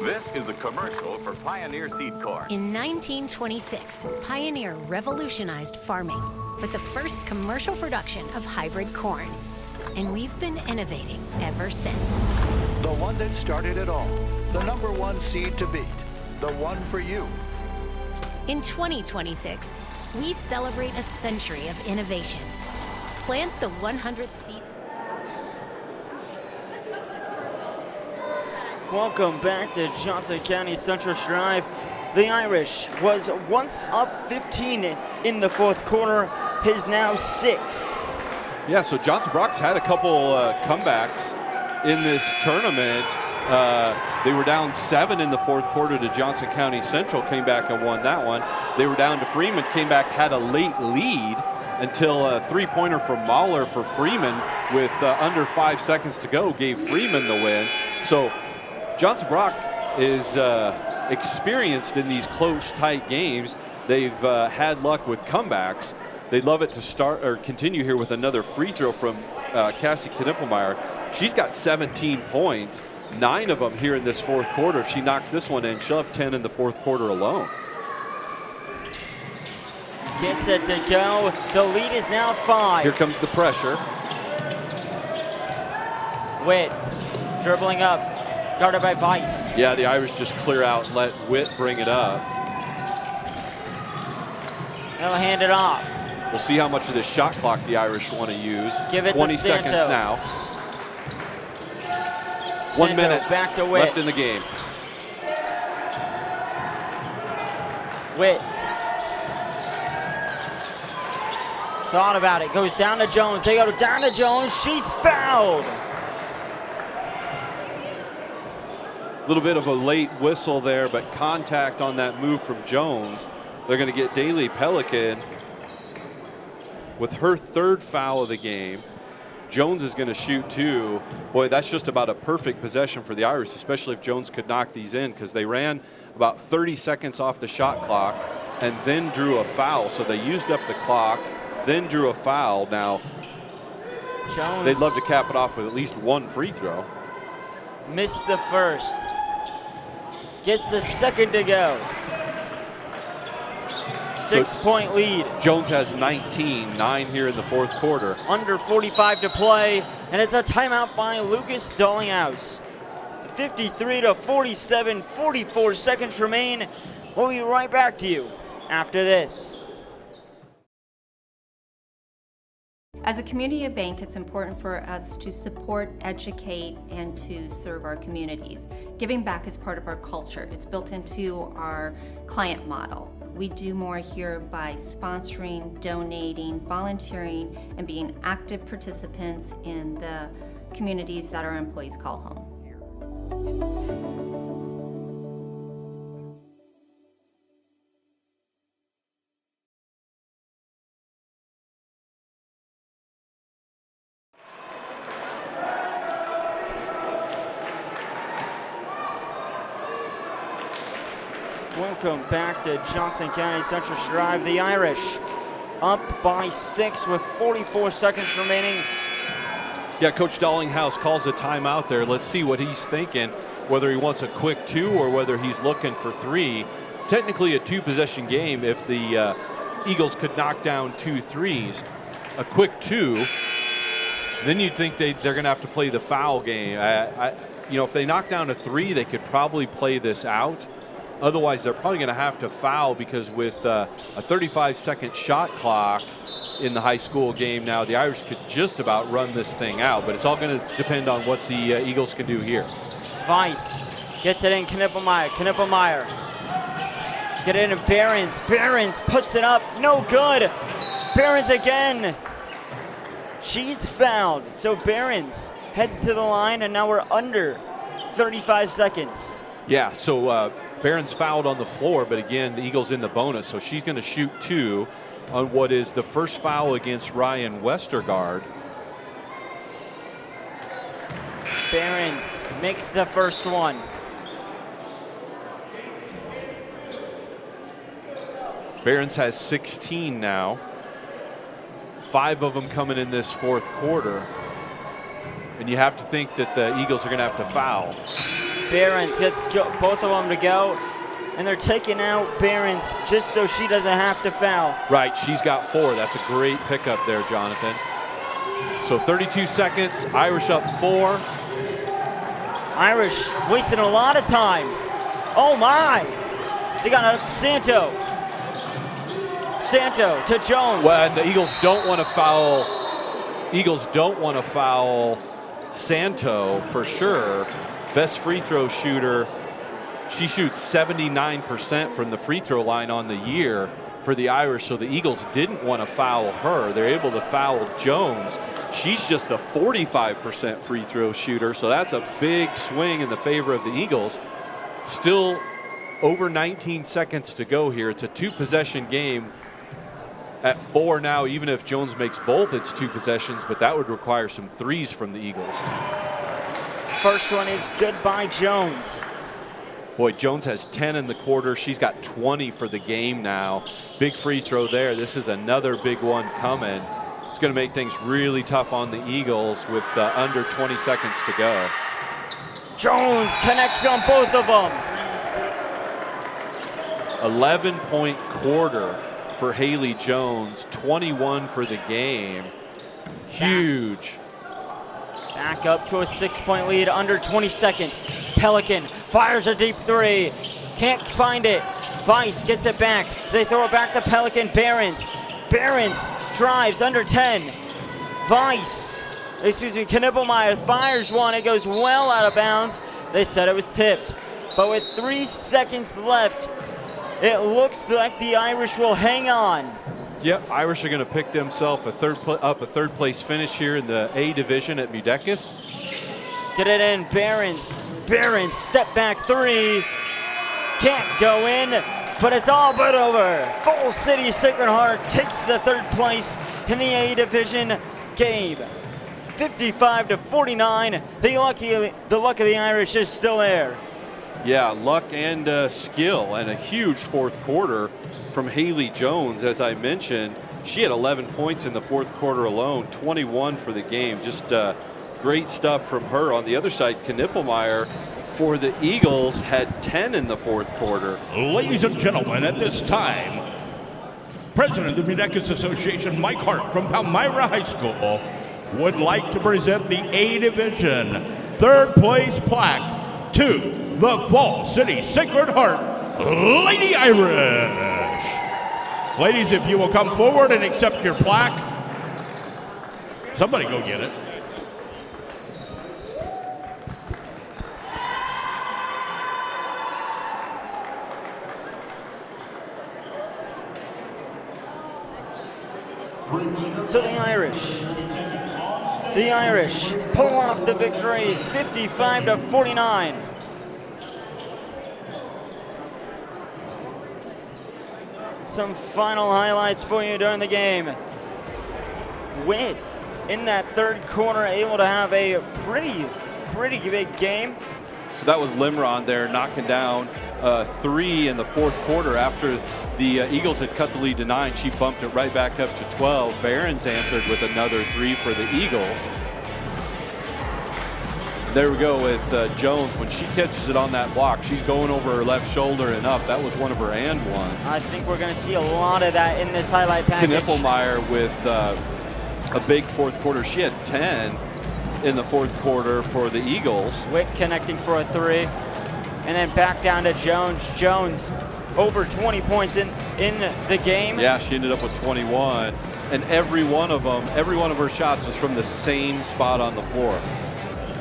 Speaker 19: This is a commercial for Pioneer Seed Corn.
Speaker 20: In 1926, Pioneer revolutionized farming with the first commercial production of hybrid corn. And we've been innovating ever since.
Speaker 21: The one that started it all. The #1 seed to beat. The one for you.
Speaker 20: In 2026, we celebrate a century of innovation. Plant the 100th seed.
Speaker 2: Welcome back to Johnson County Central Striv. The Irish was once up 15 in the 4th quarter, is now 6.
Speaker 3: Yeah, so Johnson Brock's had a couple comebacks in this tournament. They were down 7 in the fourth quarter to Johnson County Central, came back and won that one. They were down to Freeman, came back, had a late lead until a three-pointer from Mahler for Freeman with under 5 seconds to go gave Freeman the win. So Johnson Brock is experienced in these close, tight games. They've had luck with comebacks. They'd love it to start or continue here with another free throw from Cassie Knippelmeyer. She's got 17 points, 9 of them here in this fourth quarter. If she knocks this one in, she'll have 10 in the fourth quarter alone.
Speaker 2: Gets it to go. The lead is now 5.
Speaker 3: Here comes the pressure.
Speaker 2: Witt dribbling up, guarded by Weiss.
Speaker 3: Yeah, the Irish just clear out and let Witt bring it up.
Speaker 2: They'll hand it off.
Speaker 3: We'll see how much of this shot clock the Irish want to use.
Speaker 2: Give it
Speaker 3: 20
Speaker 2: to
Speaker 3: seconds
Speaker 2: Santo.
Speaker 3: now.
Speaker 2: Santo
Speaker 3: 1 minute
Speaker 2: back to Witt.
Speaker 3: left in the game.
Speaker 2: Witt. Thought about it. Goes down to Jones. They go down to Jones. She's fouled.
Speaker 3: A little bit of a late whistle there, but contact on that move from Jones. They're going to get Daly Pelican with her 3rd foul of the game. Jones is going to shoot 2. Boy, that's just about a perfect possession for the Irish, especially if Jones could knock these in, because they ran about 30 seconds off the shot clock and then drew a foul. So they used up the clock, then drew a foul. Now,
Speaker 2: Jones,
Speaker 3: they'd love to cap it off with at least 1 free throw.
Speaker 2: Missed the first. Gets the second to go. 6-point lead.
Speaker 3: Jones has 19, 9 here in the fourth quarter.
Speaker 2: Under 45 to play, and it's a timeout by Lucas Dollinghouse. 53 to 47, 44 seconds remain. We'll be right back to you after this.
Speaker 11: As a community bank, it's important for us to support, educate, and to serve our communities. Giving back is part of our culture. It's built into our client model. We do more here by sponsoring, donating, volunteering, and being active participants in the communities that our employees call home.
Speaker 2: Welcome back to Johnson County Central Striv. The Irish up by 6 with 44 seconds remaining.
Speaker 3: Yeah, Coach Dollinghouse calls a timeout there. Let's see what he's thinking, whether he wants a quick 2 or whether he's looking for 3. Technically a 2-possession game if the Eagles could knock down 2 threes. A quick 2, then you'd think they're going to have to play the foul game. You know, if they knock down a 3, they could probably play this out. Otherwise, they're probably going to have to foul, because with a 35-second shot clock in the high school game now, the Irish could just about run this thing out. But it's all going to depend on what the Eagles can do here.
Speaker 2: Weiss gets it in. Knippelmeyer. Get it in Behrens. Behrens puts it up. No good. Behrens again. She's fouled. So Behrens heads to the line, and now we're under 35 seconds.
Speaker 3: Yeah, so Barron's fouled on the floor, but again, the Eagles in the bonus, so she's going to shoot 2 on what is the first foul against Ryan Westergaard.
Speaker 2: Behrens makes the first one.
Speaker 3: Behrens has 16 now. 5 of them coming in this fourth quarter. And you have to think that the Eagles are going to have to foul.
Speaker 2: Behrens gets both of them to go, and they're taking out Behrens just so she doesn't have to foul.
Speaker 3: Right, she's got 4. That's a great pickup there, Jonathan. So 32 seconds, Irish up 4.
Speaker 2: Irish wasting a lot of time. Oh my! They got a Santo. Santo to Jones.
Speaker 3: Well, and the Eagles don't want to foul. Eagles don't want to foul Santo for sure. Best free throw shooter. She shoots 79% from the free throw line on the year. for the Irish, so the Eagles didn't want to foul her. They're able to foul Jones. She's just a 45% free throw shooter, so that's a big swing in the favor of the Eagles. Still over 19 seconds to go here. It's a 2-possession game. At 4 now, even if Jones makes both, it's 2 possessions, but that would require some threes from the Eagles.
Speaker 2: First one is good by Jones.
Speaker 3: Boy, Jones has 10 in the quarter. She's got 20 for the game now. Big free throw there. This is another big one coming. It's going to make things really tough on the Eagles with under 20 seconds to go.
Speaker 2: Jones connects on both of them.
Speaker 3: 11-point quarter for Haley Jones, 21 for the game. Huge.
Speaker 2: Back up to a 6-point lead, under 20 seconds. Pelican fires a deep 3. Can't find it. Weiss gets it back. They throw it back to Pelican. Behrens drives, under 10. Knippelmeyer fires one. It goes well out of bounds. They said it was tipped. But with 3 seconds left, it looks like the Irish will hang on.
Speaker 3: Yep, Irish are going to pick themselves a third place finish here in the A division at MUDECAS.
Speaker 2: Get it in, Behrens, step back 3. Can't go in, but it's all but over. Fall City Sacred Heart takes the 3rd place in the A division game. 55-49, the luck of the Irish is still there.
Speaker 3: Yeah, luck and skill, and a huge 4th quarter from Haley Jones. As I mentioned, she had 11 points in the 4th quarter alone, 21 for the game. Just great stuff from her. On the other side, Knippelmeyer for the Eagles had 10 in the 4th quarter.
Speaker 4: Ladies and gentlemen, at this time, President of the MUDECAS Association, Mike Hart from Palmyra High School, would like to present the A Division 3rd place plaque to the Fall City Sacred Heart Lady Irish. Ladies, if you will come forward and accept your plaque. Somebody go get it.
Speaker 2: So the Irish pull off the victory, 55-49. Some final highlights for you during the game. Win in that 3rd quarter, able to have a pretty big game.
Speaker 3: So that was Limron there knocking down 3 in the 4th quarter after the Eagles had cut the lead to 9. She bumped it right back up to 12. Behrens answered with another 3 for the Eagles. There we go with Jones. When she catches it on that block, she's going over her left shoulder and up. That was one of her and ones.
Speaker 2: I think we're going to see a lot of that in this highlight package.
Speaker 3: Knippelmeyer with a big 4th quarter. She had 10 in the 4th quarter for the Eagles.
Speaker 2: Wick connecting for a 3. And then back down to Jones. Jones over 20 points in the game.
Speaker 3: Yeah, she ended up with 21. And every one of her shots was from the same spot on the floor.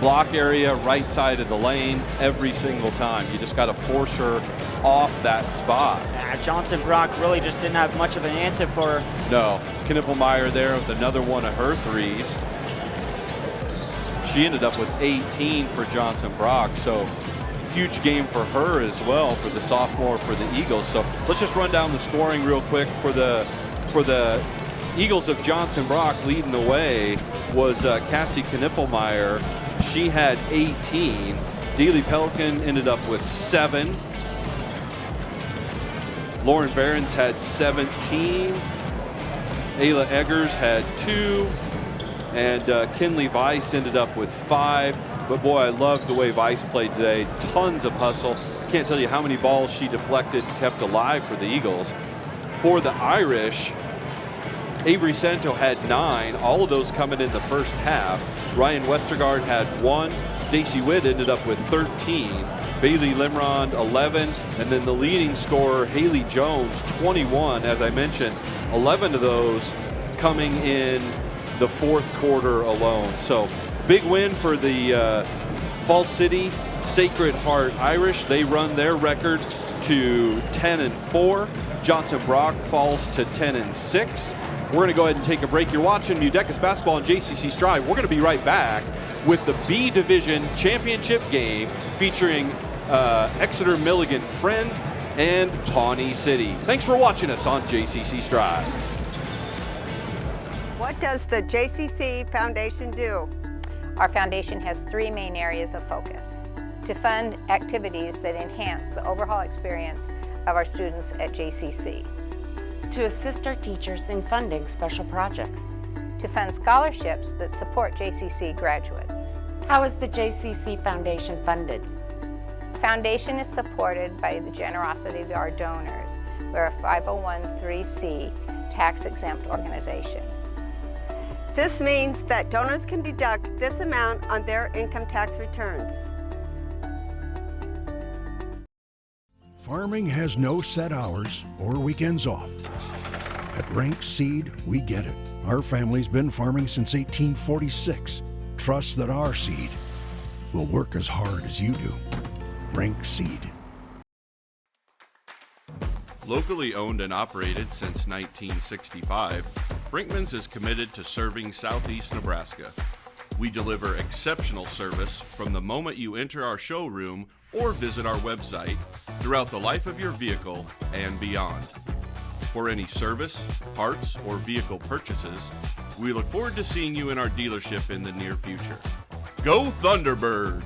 Speaker 3: Block area, right side of the lane, every single time. You just got to force her off that spot.
Speaker 2: Yeah, Johnson Brock really just didn't have much of an answer for her.
Speaker 3: No, Knippelmeyer there with another one of her 3s. She ended up with 18 for Johnson Brock, so huge game for her as well, for the sophomore for the Eagles. So let's just run down the scoring real quick for the Eagles of Johnson Brock. Leading the way was Cassie Knippelmeyer. She had 18. Dealey Pelican ended up with 7. Lauren Behrens had 17. Ayla Eggers had 2. And Kinley Weiss ended up with 5. But boy, I loved the way Weiss played today. Tons of hustle. I can't tell you how many balls she deflected and kept alive for the Eagles. For the Irish, Avery Santo had 9, all of those coming in the first half. Ryan Westergaard had 1. Daisy Witt ended up with 13. Bailey Limron, 11. And then the leading scorer, Haley Jones, 21. As I mentioned, 11 of those coming in the 4th quarter alone. So big win for the Fall City Sacred Heart Irish. They run their record to 10-4. Johnson Brock falls to 10-6. We're going to go ahead and take a break. You're watching MUDECAS basketball on JCC Strive. We're going to be right back with the B Division Championship game featuring Exeter Milligan Friend and Pawnee City. Thanks for watching us on JCC Strive.
Speaker 13: What does the JCC Foundation do?
Speaker 14: Our foundation has three main areas of focus: to fund activities that enhance the overall experience of our students at JCC,
Speaker 15: To assist our teachers in funding special projects.
Speaker 14: to fund scholarships that support JCC graduates.
Speaker 15: How is the JCC Foundation funded?
Speaker 14: The foundation is supported by the generosity of our donors. We're a 501(c) tax-exempt organization.
Speaker 13: This means that donors can deduct this amount on their income tax returns.
Speaker 18: Farming has no set hours or weekends off. At Rank Seed, we get it. Our family's been farming since 1846. Trust that our seed will work as hard as you do. Rank Seed.
Speaker 12: Locally owned and operated since 1965, Brinkman's is committed to serving Southeast Nebraska. We deliver exceptional service from the moment you enter our showroom or visit our website throughout the life of your vehicle and beyond. For any service, parts, or vehicle purchases, we look forward to seeing you in our dealership in the near future. Go Thunderbirds!